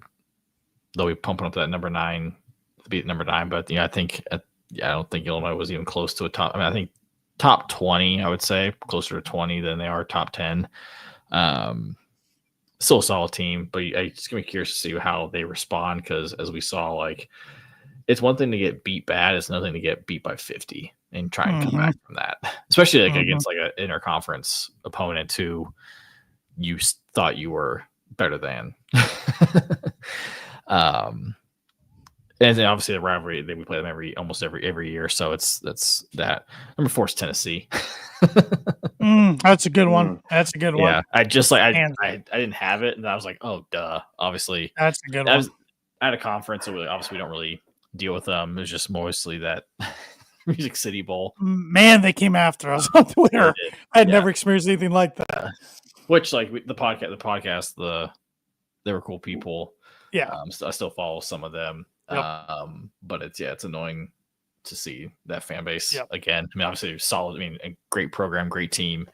they'll be pumping up that number 9, beat number 9, but I think I don't think Illinois was even close to a top. I mean, I think top 20. I would say closer to 20 than they are top 10. Still a solid team, but I'm just gonna be curious to see how they respond because as we saw, like, it's one thing to get beat bad, it's another thing to get beat by 50 and try and come back from that, especially against like an interconference opponent who you thought you were better than. And then obviously the rivalry, we play them almost every year, so that's that. Number 4 is Tennessee. That's a good one. That's a good one. Yeah, I just like I didn't have it, and I was like, oh duh. Obviously, that's a good one. At a conference, so obviously we don't really deal with them. It's just mostly that Music City Bowl. Man, they came after us on Twitter. I had never experienced anything like that. Which, like, the podcast, they were cool people. Yeah, I still follow some of them. Yep. But it's annoying to see that fan base again. I mean, obviously solid. I mean, a great program, great team.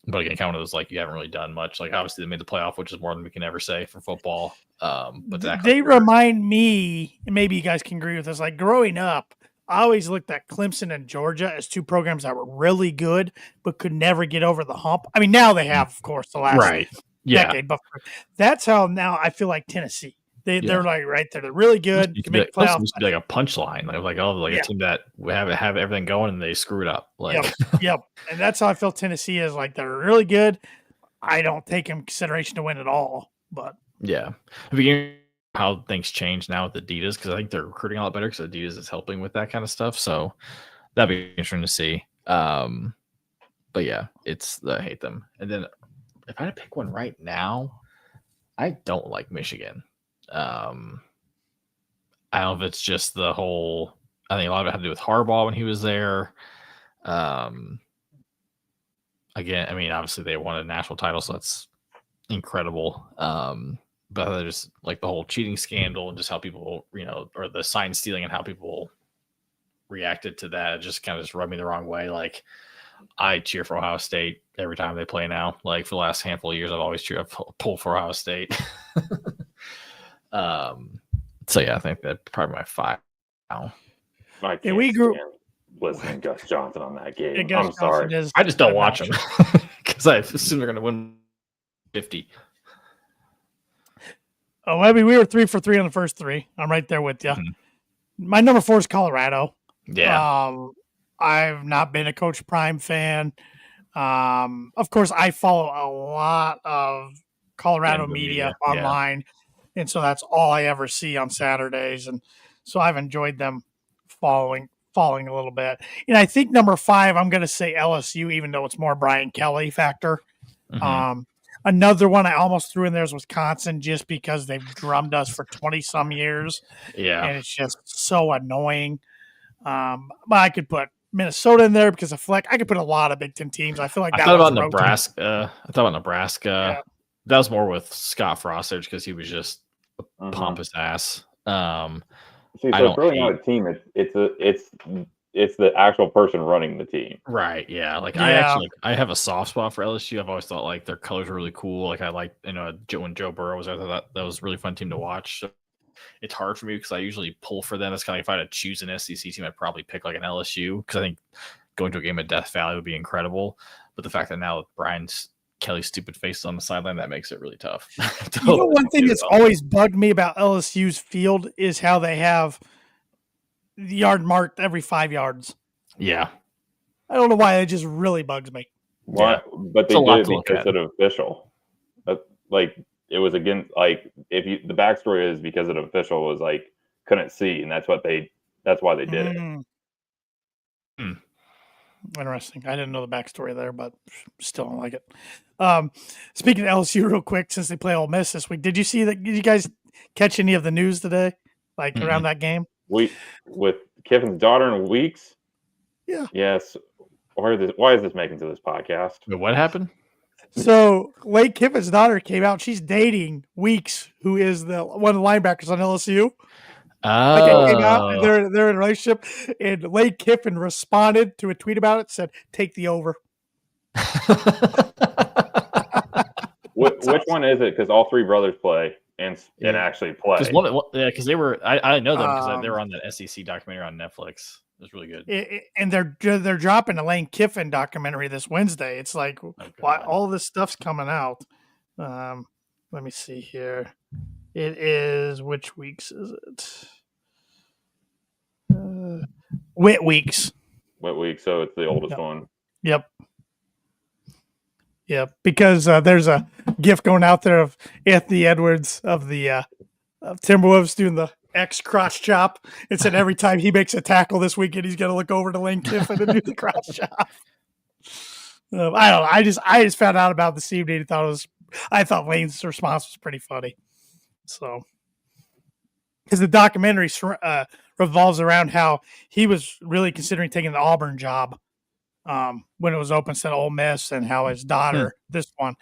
But again, kind of was like you haven't really done much. Like obviously they made the playoff, which is more than we can ever say for football. But they remind me, and maybe you guys can agree with this. Like growing up, I always looked at Clemson and Georgia as 2 programs that were really good, but could never get over the hump. I mean, now they have, of course, the last decade. But that's how now I feel like Tennessee. They're like right there. They're really good. Can make playoffs. Used to be like a punchline, a team that we have everything going and they screw it up. Like, yep. And that's how I feel Tennessee is. Like they're really good. I don't take in consideration to win at all. But yeah, have you heard how things change now with Adidas? Because I think they're recruiting a lot better because Adidas is helping with that kind of stuff. So that'd be interesting to see. But yeah, I hate them. And then if I had to pick one right now, I don't like Michigan. I don't know if it's just the whole. I think a lot of it had to do with Harbaugh when he was there. Again, I mean, obviously they won a national title, so that's incredible. But there's like the whole cheating scandal and just how people, or the sign stealing and how people reacted to that. It just kind of just rubbed me the wrong way. Like I cheer for Ohio State every time they play now. Like for the last handful of years, I've pulled for Ohio State. So yeah, I think that's probably my 5 now. We grew listening to Gus Johnson on that game. I'm sorry. I just don't watch them because I assume they're going to win 50. Oh, I mean, we were 3 for 3 on the first 3. I'm right there with you. Mm-hmm. My number 4 is Colorado. Yeah. I've not been a Coach Prime fan. Of course, I follow a lot of Colorado media online. Yeah. And so that's all I ever see on Saturdays. And so I've enjoyed them following a little bit. And I think number 5, I'm going to say LSU, even though it's more Brian Kelly factor. Mm-hmm. Another one I almost threw in there is Wisconsin just because they've drummed us for 20-some years. Yeah. And it's just so annoying. But I could put Minnesota in there because of Fleck. I could put a lot of Big Ten teams. I feel like I thought about Nebraska. Yeah. That was more with Scott Frost because he was just a pompous ass. See, so it's really not a team. It's the actual person running the team. Right. Yeah. Like I have a soft spot for LSU. I've always thought like their colors are really cool. Like I like, when Joe Burrow was there, I thought that was a really fun team to watch. So it's hard for me because I usually pull for them. It's kind of like if I had to choose an SEC team, I'd probably pick like an LSU because I think going to a game at Death Valley would be incredible. But the fact that now Brian's Kelly's stupid face on the sideline, that makes it really tough. One thing that's always bugged me about LSU's field is how they have the yard marked every 5 yards. Yeah. I don't know why it just really bugs me. Why? Yeah. But It's they a lot did it to look because at. of official. Like it was against like the backstory is because an official was like couldn't see, and that's why they did it. Interesting. I didn't know the backstory there, but still don't like it. Speaking of LSU real quick, since they play Ole Miss this week, did you see that? Did you guys catch any of the news today, like around that game? With Kiffin's daughter in weeks. Yeah. Yes. Why is this making to this podcast? Wait, what happened? So Lane Kiffin's daughter came out. She's dating Weeks, who is one of the linebackers on LSU. Like it came out, and they're in a relationship, and Lane Kiffin responded to a tweet about it, said, "Take the over." Which one is it? Because all three brothers play and actually play. Because they were, I know them because they were on that SEC documentary on Netflix. It was really good. And they're dropping a Lane Kiffin documentary this Wednesday. It's like, why all this stuff's coming out? Let me see here. It is, which weeks is it? Whit Weeks. Whit Weeks, so it's the oldest one. Yep. Because there's a GIF going out there of Anthony Edwards of the of Timberwolves doing the X cross chop. It said every time he makes a tackle this weekend, he's going to look over to Lane Kiffin and do the cross chop. I don't know. I just found out about this evening. I thought Lane's response was pretty funny. So, because the documentary revolves around how he was really considering taking the Auburn job when it was open instead of Ole Miss, and how his daughter, this one,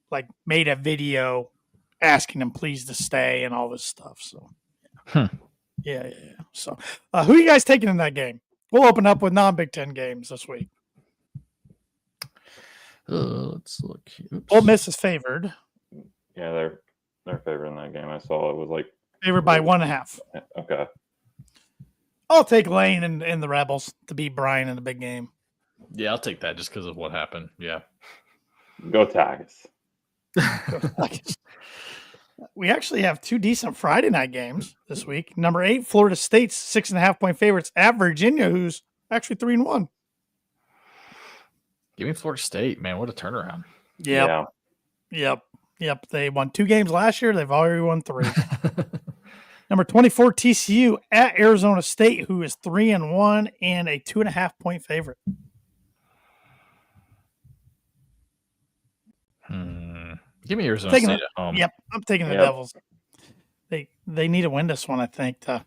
like made a video asking him please to stay and all this stuff. So, yeah. So, who are you guys taking in that game? We'll open up with non-Big Ten games this week. Let's look. Oops. Ole Miss is favored. Yeah, they're favored in that game. I saw it was like favored by 1.5. Okay. I'll take Lane and the Rebels to beat Brian in the big game. Yeah, I'll take that just because of what happened. Yeah. Go Tigers. We actually have two decent Friday night games this week. Number 8, Florida State's 6.5-point favorites at Virginia, who's actually 3-1. Give me Florida State, man. What a turnaround. Yep. They won 2 games last year. They've already won 3. Number 24, TCU at Arizona State, who is 3-1 and a 2.5-point favorite. Give me Arizona State at home. Yep, I'm taking the Devils. They need to win this one, I think. I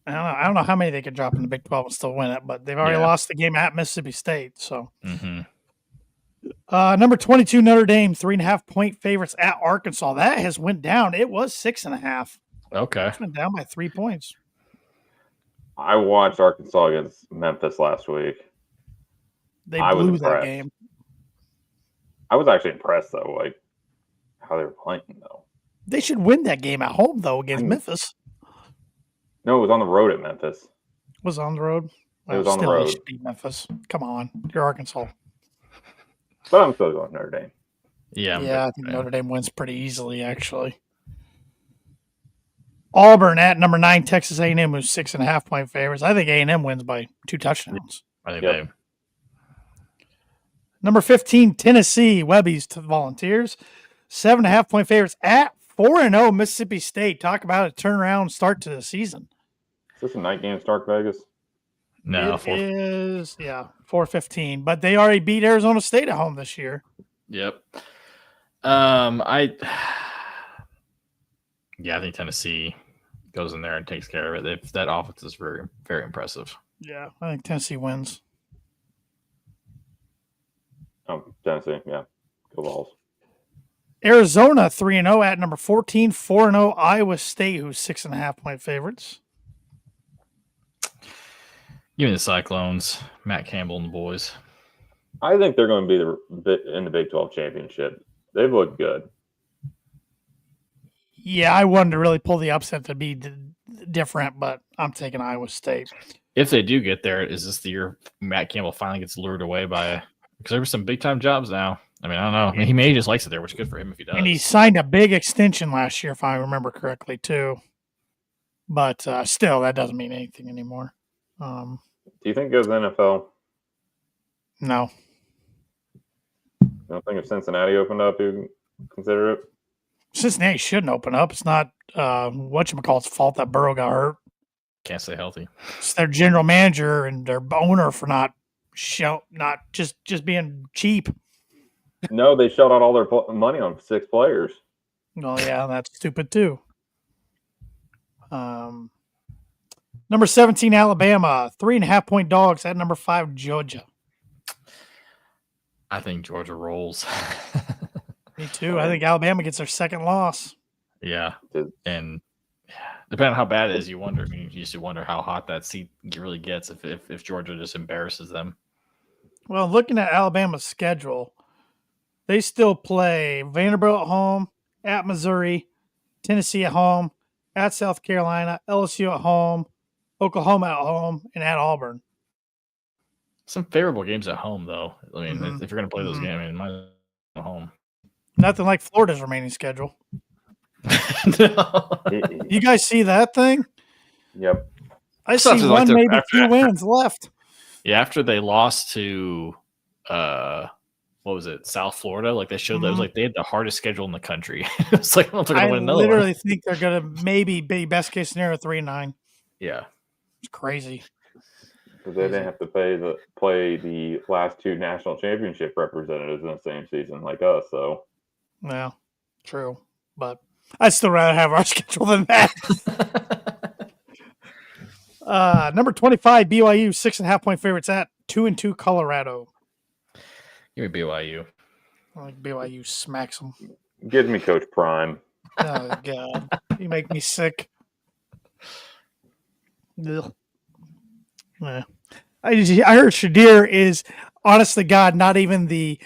don't know how many they could drop in the Big 12 and still win it, but they've already lost the game at Mississippi State. So, number 22, Notre Dame, 3.5-point favorites at Arkansas. That has went down. It was 6.5. Okay, it's went down by 3 points. I watched Arkansas against Memphis last week. They blew that game. I was actually impressed though, like how they were playing though. They should win that game at home though against Memphis. No, it was on the road at Memphis. It was on the road. It was on the road. They should beat Memphis. Come on, you're Arkansas. But I'm still going Notre Dame. Yeah, I think Notre Dame wins pretty easily actually. Auburn at number 9, Texas A&M, who's 6.5-point favorites. I think A&M wins by 2 touchdowns. I think they. Number 15, Tennessee, Webbies to Volunteers, 7.5-point favorites at 4-0 Mississippi State. Talk about a turnaround start to the season. Is this a night game, Stark Vegas? No, it is 4:15. But they already beat Arizona State at home this year. Yep. I think Tennessee goes in there and takes care of it. That offense is very, very impressive. Yeah, I think Tennessee wins. Tennessee, yeah. Go Vols. Arizona 3-0 at number 14, 4-0 Iowa State, who's 6.5-point favorites. Give me the Cyclones, Matt Campbell and the boys. I think they're going to be in the Big 12 championship. They've looked good. Yeah, I wanted to really pull the upset to be different, but I'm taking Iowa State. If they do get there, is this the year Matt Campbell finally gets lured away by because there were some big-time jobs now. I mean, I don't know. I mean, he may just likes it there, which is good for him if he does. And he signed a big extension last year, if I remember correctly, too. But still, that doesn't mean anything anymore. Do you think it goes NFL? No. I don't think if Cincinnati opened up, you'd consider it. Cincinnati shouldn't open up. It's not whatchamacallit's fault that Burrow got hurt. Can't stay healthy. It's their general manager and their owner for not just being cheap. No, they shelled out all their money on 6 players. Well, yeah, that's stupid too. Number 17, Alabama, 3.5-point dogs at number 5, Georgia. I think Georgia rolls. Me too. I think Alabama gets their second loss. Yeah, and depending on how bad it is, you wonder. I mean, you used to wonder how hot that seat really gets if Georgia just embarrasses them. Well, looking at Alabama's schedule, they still play Vanderbilt at home, at Missouri, Tennessee at home, at South Carolina, LSU at home, Oklahoma at home, and at Auburn. Some favorable games at home, though. I mean, if you're going to play those games, I mean, might as well at home. Nothing like Florida's remaining schedule. You guys see that thing? Yep. I see one, maybe 2 wins left. Yeah, after they lost to, what was it, South Florida? Like they showed that it was like they had the hardest schedule in the country. It's like, I literally think they're going to maybe be best case scenario 3-9. Yeah. It's crazy. Because they didn't have to play the last 2 national championship representatives in the same season like us. So, yeah, true. But I'd still rather have our schedule than that. Number 25, BYU, 6.5-point favorites at 2-2 Colorado. Give me BYU. I think BYU smacks them. Give me Coach Prime. Oh, God. You make me sick. Ugh. Yeah. I heard Shadir is, honest to God, not even the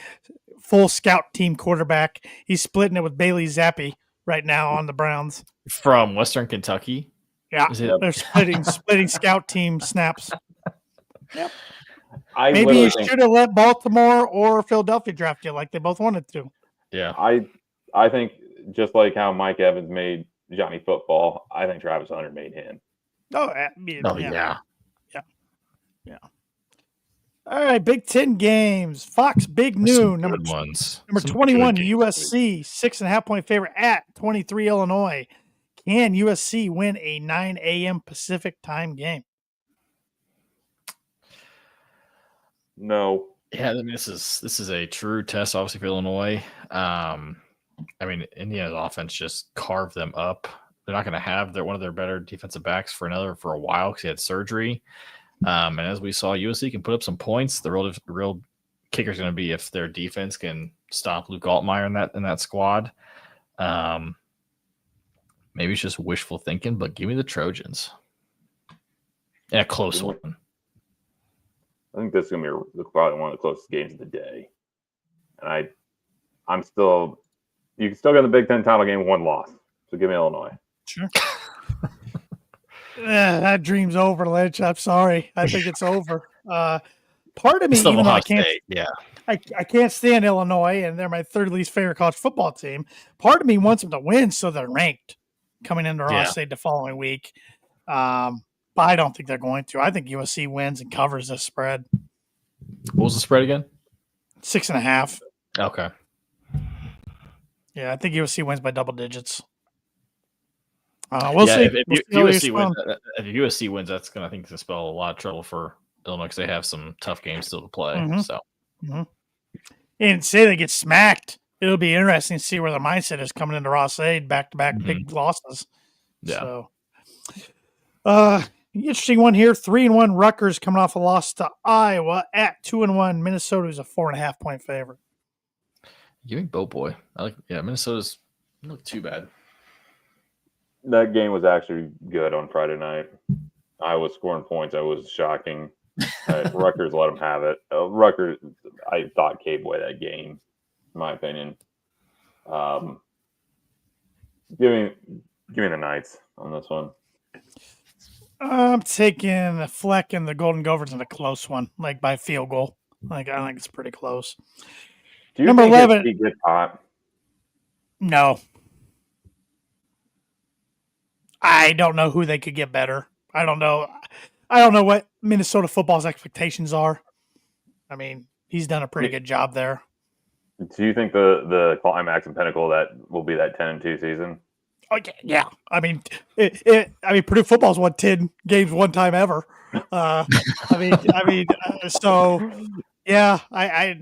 full scout team quarterback. He's splitting it with Bailey Zappi right now on the Browns. From Western Kentucky? Yeah, they're splitting scout team snaps. Yep. Maybe you should have let Baltimore or Philadelphia draft you like they both wanted to. Yeah. I think just like how Mike Evans made Johnny Football, I think Travis Hunter made him. Yeah. All right, Big Ten games. Fox Big Noon. Number 21, USC, 6.5-point favorite at 23 Illinois. Can USC win a 9 a.m. Pacific time game? No. Yeah, I mean, this is a true test, obviously, for Illinois. I mean, Indiana's offense just carved them up. They're not going to have one of their better defensive backs for a while because he had surgery. And as we saw, USC can put up some points. The real kicker is going to be if their defense can stop Luke Altmaier in that squad. Maybe it's just wishful thinking, but give me the Trojans. Yeah, close one. I think this is going to be probably one of the closest games of the day. And I'm still – you can still get the Big Ten title game 1 loss. So give me Illinois. Sure. That dream's over, Lynch. I'm sorry. I think it's over. Part of me, even though I can't – I can't stand Illinois, and they're my 3rd least favorite college football team. Part of me wants them to win so they're ranked coming into Ross State the following week. But I don't think they're going to. I think USC wins and covers the spread. What was the spread again? 6.5. Okay. Yeah, I think USC wins by double digits. We'll see. If USC wins, that's going to, I think, to spell a lot of trouble for Illinois because they have some tough games still to play. And say they get smacked, it'll be interesting to see where their mindset is coming into Ross State, back-to-back big losses. Yeah. So, interesting one here. 3-1 Rutgers coming off a loss to Iowa at 2-1. Minnesota is a 4.5-point favorite. Give me Boat Boy. Minnesota's not too bad. That game was actually good on Friday night. I was scoring points. I was shocking. Rutgers let them have it. Rutgers, I thought caved away that game, in my opinion. Give me the Knights on this one. I'm taking the Fleck and the Golden Gophers in a close one, like by field goal. I think it's pretty close. Do you Number think 11. He gets hot? No. I don't know who they could get better. I don't know what Minnesota football's expectations are. I mean, He's done a pretty good job there. Do you think the climax and pinnacle that will be that 10-2 season? Oh yeah. I mean, Purdue football's won 10 games one time ever. So yeah, I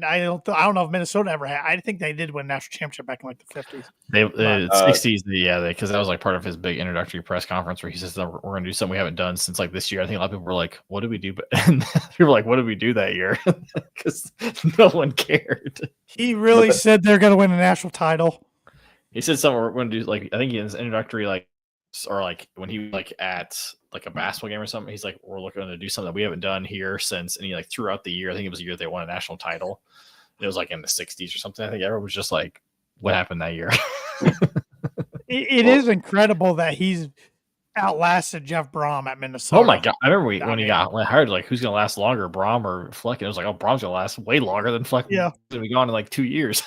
don't know if Minnesota ever had. I think they did win a national championship back in like the 50s. They 60s, because that was like part of his big introductory press conference where he says that we're going to do something we haven't done since like this year. I think a lot of people were like, "What did we do?" And people were like, "What did we do that year?" Because no one cared. He really said they're going to win a national title. He said something we're going to do, like I think in his introductory, like, or like when he like at like a basketball game or something, he's like, "We're looking to do something that we haven't done here since." And he like throughout the year, I think it was the year they won a national title. It was like in the 60s or something. I think everyone was just like, "What happened that year?" It is incredible that he's outlasted Jeff Brom at Minnesota. Oh my god! I remember when he got hired, like, who's going to last longer, Brom or Fleck? And it was like, oh, Brom's going to last way longer than Fleck. Yeah, he's going to be gone in like 2 years.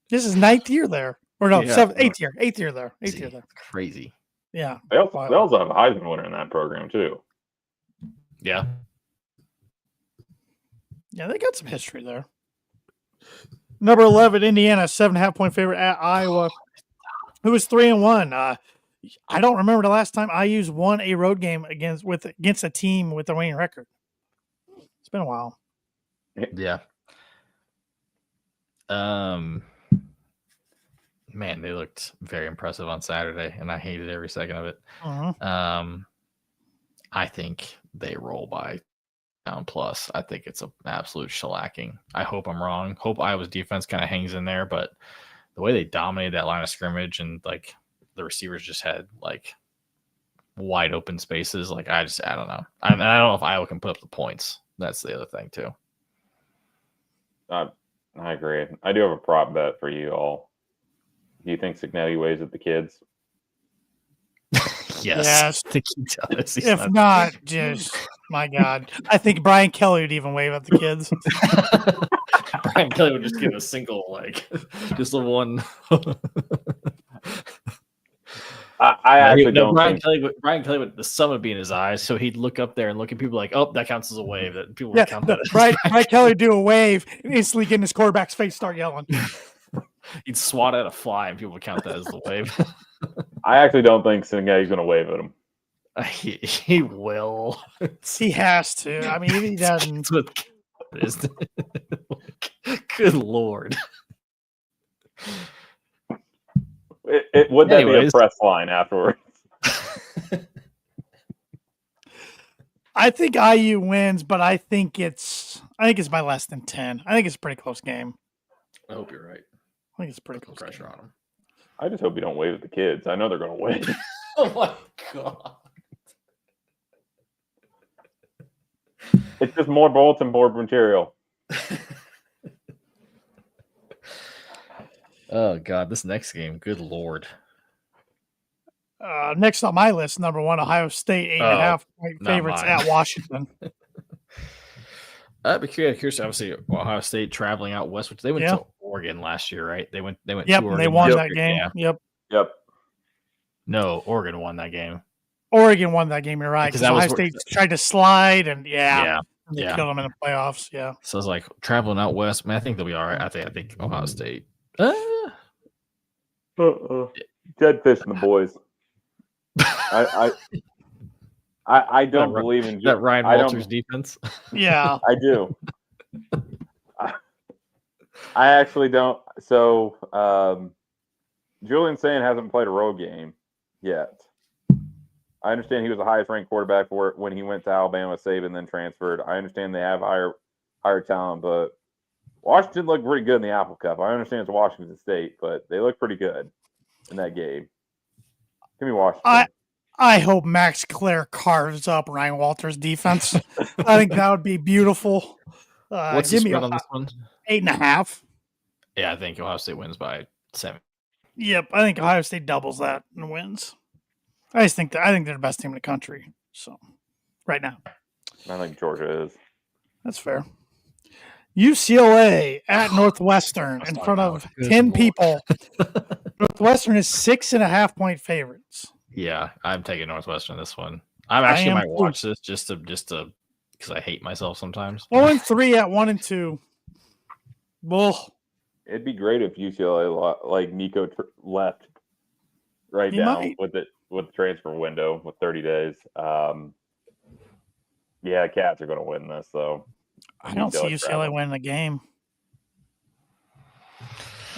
This is 9th year there, or no, 8th year there, 8th year there. Crazy. Yeah, they also have a Heisman winner in that program too. Yeah, they got some history there. Number 11, Indiana, 7.5 point favorite at Iowa, who was 3-1. I don't remember the last time IU's won a road game against a team with a winning record. It's been a while. Yeah. Man, they looked very impressive on Saturday, and I hated every second of it. I think they roll by down plus. I think it's an absolute shellacking. I hope I'm wrong. Hope Iowa's defense kind of hangs in there, but the way they dominated that line of scrimmage and like the receivers just had like wide open spaces. Like I don't know. I don't know if Iowa can put up the points. That's the other thing too. I agree. I do have a prop bet for you all. Do you think Cignetti waves at the kids? Yes. I think he does. If not, just my God. I think Brian Kelly would even wave at the kids. Brian Kelly would just give a single, like, just a one. I actually don't think Brian Kelly would, the sun would be in his eyes, so he'd look up there and look at people like, "Oh, that counts as a wave." That people would count that. Brian Kelly do a wave, and instantly get in his quarterback's face, start yelling. He'd swat at a fly, and people would count that as the wave. I actually don't think Cignetti's going to wave at him. He will. He has to. I mean, if he doesn't. Good Lord. Would that be a press line afterwards? I think IU wins, but I think it's by less than 10. I think it's a pretty close game. I hope you're right. I think it's pretty close. Pressure on them. I just hope you don't wave at the kids. I know they're going to wave. Oh my God. It's just more bulletin board material. Oh God, this next game, good Lord. Next on my list, number 1, Ohio State, 8.5 point favorites at Washington. I'd be curious. Obviously, Ohio State traveling out west, which they went to Oregon last year, right? They went. Yep, to Oregon. They won that game. Yeah. Yep. No, Oregon won that game. Oregon won that game. You're right. Because Ohio State tried to slide, and they killed them in the playoffs. Yeah. So it's like traveling out west. Man, I think they'll be all right. I think Ohio State. Dead fish and the boys. I don't believe in that Ryan Walters defense. Yeah, I do. I actually don't. So Julian Sand hasn't played a road game yet. I understand he was the highest ranked quarterback for when he went to Alabama, Saban, then transferred. I understand they have higher talent, but Washington looked pretty good in the Apple Cup. I understand it's Washington State, but they look pretty good in that game. Give me Washington. I hope Max Clare carves up Ryan Walters' defense. I think that would be beautiful. What's the spread on this one? 8.5. Yeah, I think Ohio State wins by 7. Yep, I think Ohio State doubles that and wins. I think they're the best team in the country. So, right now, I think Georgia is. That's fair. UCLA at Northwestern in front of 10 people. Northwestern is 6.5 point favorites. Yeah, I'm taking Northwestern this one. I might watch this just to because I hate myself sometimes. 0-3 at 1-2. Well, It'd be great if UCLA like Nico left right he down might. with the transfer window with 30 days. Yeah, Cats are going to win this though. I don't see UCLA's UCLA traveling. winning the game.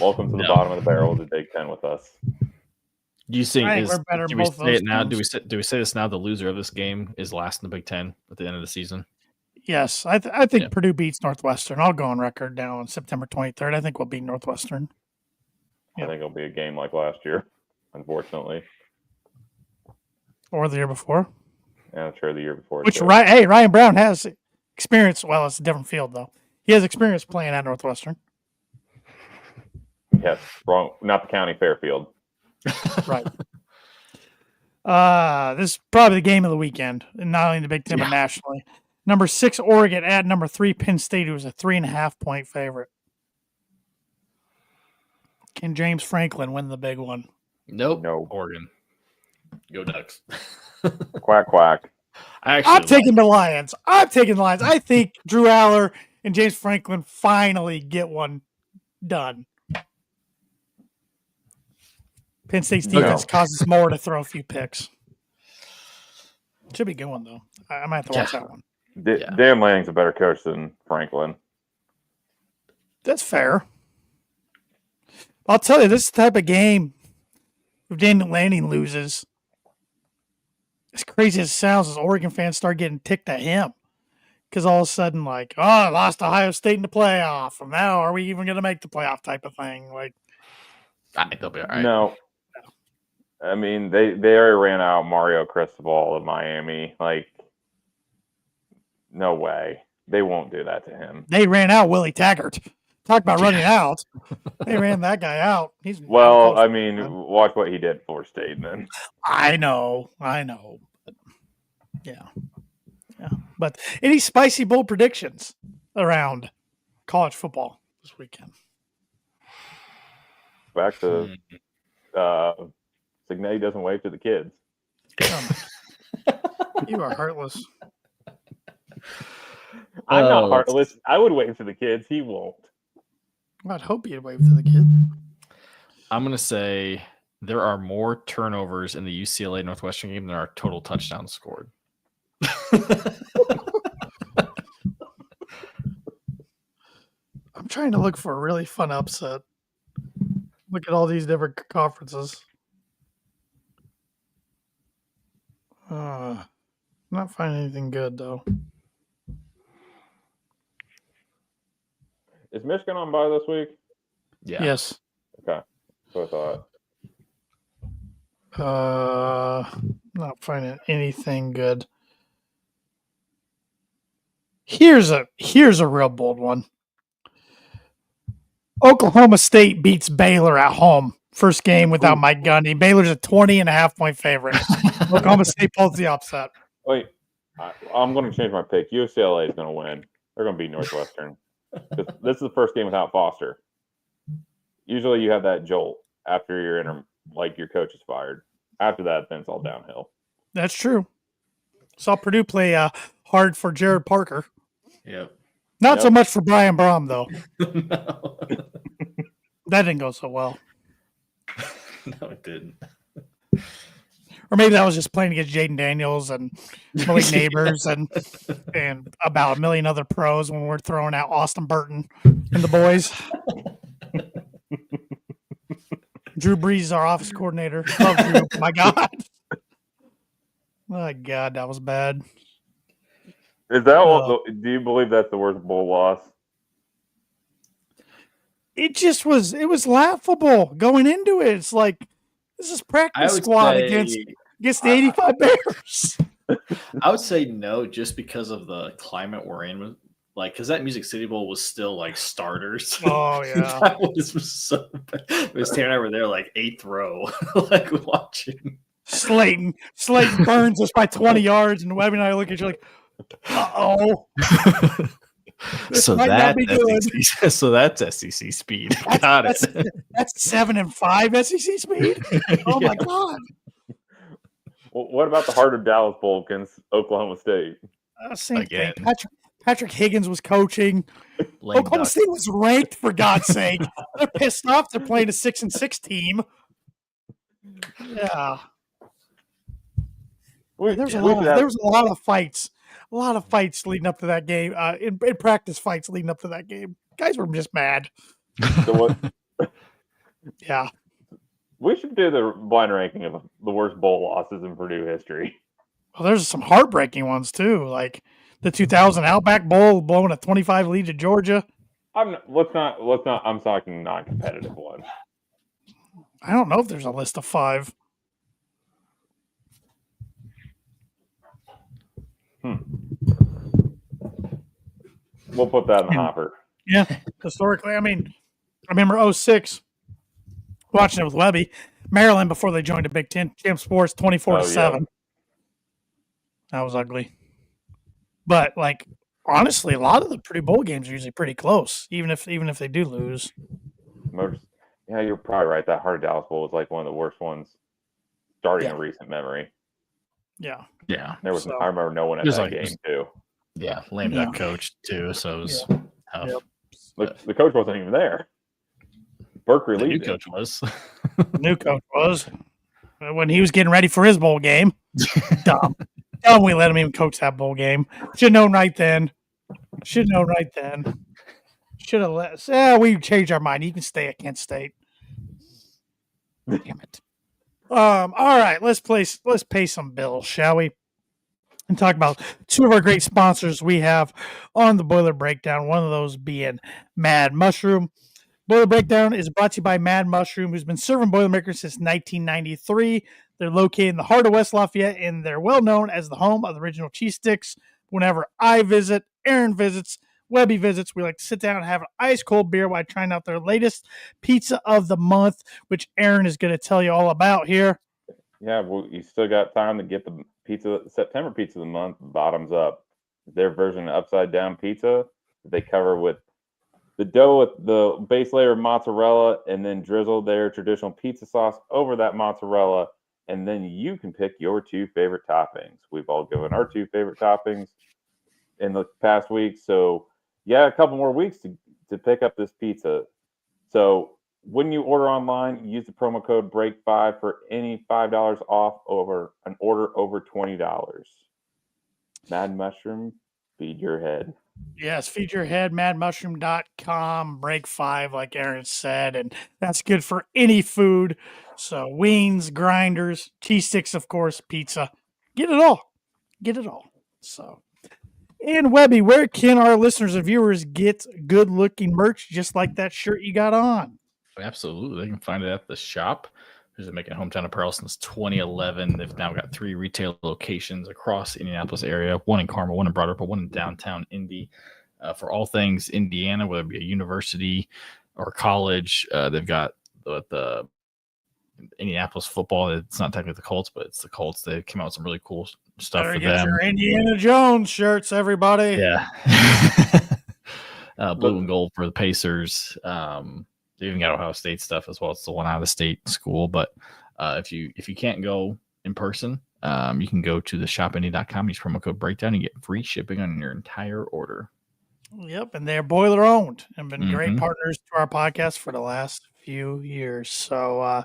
Welcome to the No. bottom of the barrel of the Big Ten with us. Do you think I think we're better do than we both say those it now? teams. Do we say this now? The loser of this game is last in the Big Ten at the end of the season. Yes, I think Yeah. Purdue beats Northwestern. I'll go on record now on September 23rd. I think we'll beat Northwestern. I think it'll be a game like last year, unfortunately. Or the year before. Yeah, I'm sure the year before. Which too. Ryan Brown has experience. Well, it's a different field though. He has experience playing at Northwestern. Yes, wrong. Not the county Fairfield. Right. This is probably the game of the weekend, and not only in the Big Ten but nationally. Number 6 Oregon at number 3 Penn State, who was a 3.5-point favorite. Can James Franklin win the big one? Nope. No. Oregon. Go Ducks. Quack quack. I'm taking the Lions. I think Drew Aller and James Franklin finally get one done. Penn State's defense causes more to throw a few picks. Should be a good one, though. I might have to watch that one. Dan Lanning's a better coach than Franklin. That's fair. I'll tell you, this type of game, if Dan Lanning loses, as crazy as it sounds, as Oregon fans start getting ticked at him. Because all of a sudden, like, I lost Ohio State in the playoff. And now are we even going to make the playoff type of thing? Like, I think they'll be all right. No. I mean, they already ran out Mario Cristobal of Miami. Like, no way. They won't do that to him. They ran out Willie Taggart. Talk about running out. They ran that guy out. I mean, watch what he did at Florida State then. I know. But, yeah. But any spicy bold predictions around college football this weekend? Back to Signetti doesn't wave to the kids. You are heartless. I'm not heartless. I would wave to the kids. He won't. I'd hope you'd wave to the kids. I'm going to say there are more turnovers in the UCLA Northwestern game than are total touchdowns scored. I'm trying to look for a really fun upset. Look at all these different conferences. Not finding anything good, though. Is Michigan on bye this week? Yeah. Yes. Okay. So I thought. Not finding anything good. Here's a real bold one. Oklahoma State beats Baylor at home. First game without Mike Gundy. Baylor's a 20.5-point favorite. Oklahoma State pulls the upset. Wait, I'm going to change my pick. UCLA is going to win. They're going to beat Northwestern. This is the first game without Foster. Usually you have that jolt after your coach is fired. After that, then it's all downhill. That's true. Saw Purdue play hard for Jared Parker. Yep. Not so much for Brian Brom, though. No. That didn't go so well. No, it didn't. Or maybe that was just playing against Jaden Daniels and Malik Neighbors and about a million other pros when we're throwing out Austin Burton and the boys. Drew Brees is our office coordinator. Love Drew. My God. My God, that was bad. Is that do you believe that's the worst bowl loss? It was laughable going into it. It's like, this is practice squad against the 85 Bears. I would say no, just because of the climate we're in. Like, because that Music City Bowl was still like starters. Oh, yeah. That was so bad. Terry and I were there like 8th row, like watching. Slayton burns us by 20 yards, and Webby and I look at you like, uh-oh. So that's SEC speed. Got it. That's 7 and 5 SEC speed. Oh my God. Well, what about the Heart of Dallas Bowl against Oklahoma State? Same thing. Patrick Higgins was coaching. Lame Oklahoma duck. State was ranked, for God's sake. They're pissed off. They're playing a 6-6 team. Yeah. There was a lot of fights. A lot of fights leading up to that game. In practice fights leading up to that game. Guys were just mad. So what? Yeah. We should do the blind ranking of the worst bowl losses in Purdue history. Well, there's some heartbreaking ones too, like the 2000 Outback Bowl blowing a 25 lead to Georgia. Let's not. I'm talking non-competitive ones. I don't know if there's a list of 5. We'll put that in the hopper. Yeah, historically, I mean, I remember 06 watching it with Webby, Maryland before they joined the Big Ten, Champ Sports 24-7. Yeah. That was ugly. But like honestly, a lot of the Purdue bowl games are usually pretty close, even if they do lose. Yeah, you're probably right. That Heart of Dallas Bowl was like one of the worst ones starting in recent memory. Yeah. Yeah. There was I remember no one at that game too. Yeah, lame duck coach too, so it was tough. Yep. The coach wasn't even there. Burke relieved the new coach was. New coach was when he was getting ready for his bowl game. Dumb. We let him even coach that bowl game. Should have known right then. Should have let. We changed our mind. You can stay at Kent State. Damn it. All right, let's pay some bills, shall we? And talk about 2 of our great sponsors we have on the Boiler Breakdown. One of those being Mad Mushroom. Boiler Breakdown is brought to you by Mad Mushroom, who's been serving Boilermakers since 1993. They're located in the heart of West Lafayette, and they're well known as the home of the original cheese sticks. Whenever I visit, Aaron visits, Webby visits, we like to sit down and have an ice cold beer while trying out their latest pizza of the month, which Aaron is going to tell you all about here. Yeah, well, you still got time to get the September pizza of the month, bottoms up. Their version of upside down pizza they cover with the dough with the base layer of mozzarella and then drizzle their traditional pizza sauce over that mozzarella. And then you can pick your 2 favorite toppings. We've all given our 2 favorite toppings in the past week. So, yeah, a couple more weeks to pick up this pizza. So, when you order online, use the promo code BREAK5 for any $5 off over an order over $20. Mad Mushroom, feed your head. Yes, feed your head, madmushroom.com, BREAK5, like Aaron said, and that's good for any food. So wings, grinders, cheese sticks, of course, pizza. Get it all. So, and Webby, where can our listeners and viewers get good-looking merch just like that shirt you got on? Absolutely. They can find it at the shop. Who's been making hometown apparel since 2011. They've now got 3 retail locations across the Indianapolis area, 1 in Carmel, 1 in Broad Ripple, 1 in downtown Indy. For all things Indiana, whether it be a university or college, they've got the Indianapolis football. It's not technically the Colts, but it's the Colts. They came out with some really cool stuff for them. Your Indiana Jones shirts, everybody. Yeah. Blue and gold for the Pacers. They even got Ohio State stuff as well. It's the one out of the state school. But if you can't go in person, you can go to the shopindy.com, use promo code breakdown, and get free shipping on your entire order. Yep, and they're Boiler owned and been great partners to our podcast for the last few years. So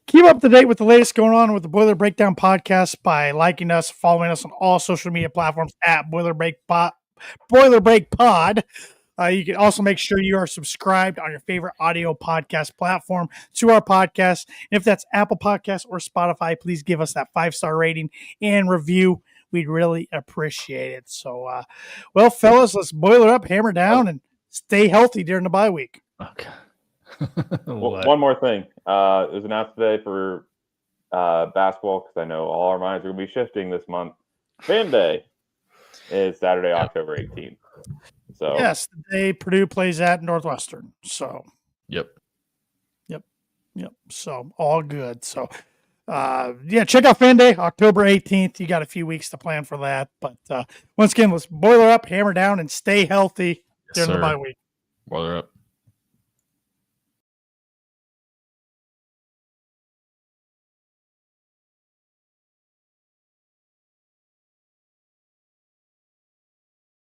keep up to date with the latest going on with the Boiler Breakdown podcast by liking us, following us on all social media platforms at Boiler Break Pod. You can also make sure you are subscribed on your favorite audio podcast platform to our podcast. And if that's Apple Podcasts or Spotify, please give us that 5-star rating and review. We'd really appreciate it. So, well, fellas, let's boiler up, hammer down, and stay healthy during the bye week. Okay. One more thing. It was announced today for basketball, because I know all our minds are going to be shifting this month. Fan Day is Saturday, October 18th. So yes, the day Purdue plays at Northwestern. So Yep. So all good. So check out Fan Day, October 18th. You got a few weeks to plan for that. But once again, let's boiler up, hammer down, and stay healthy during the bye week. Boiler up.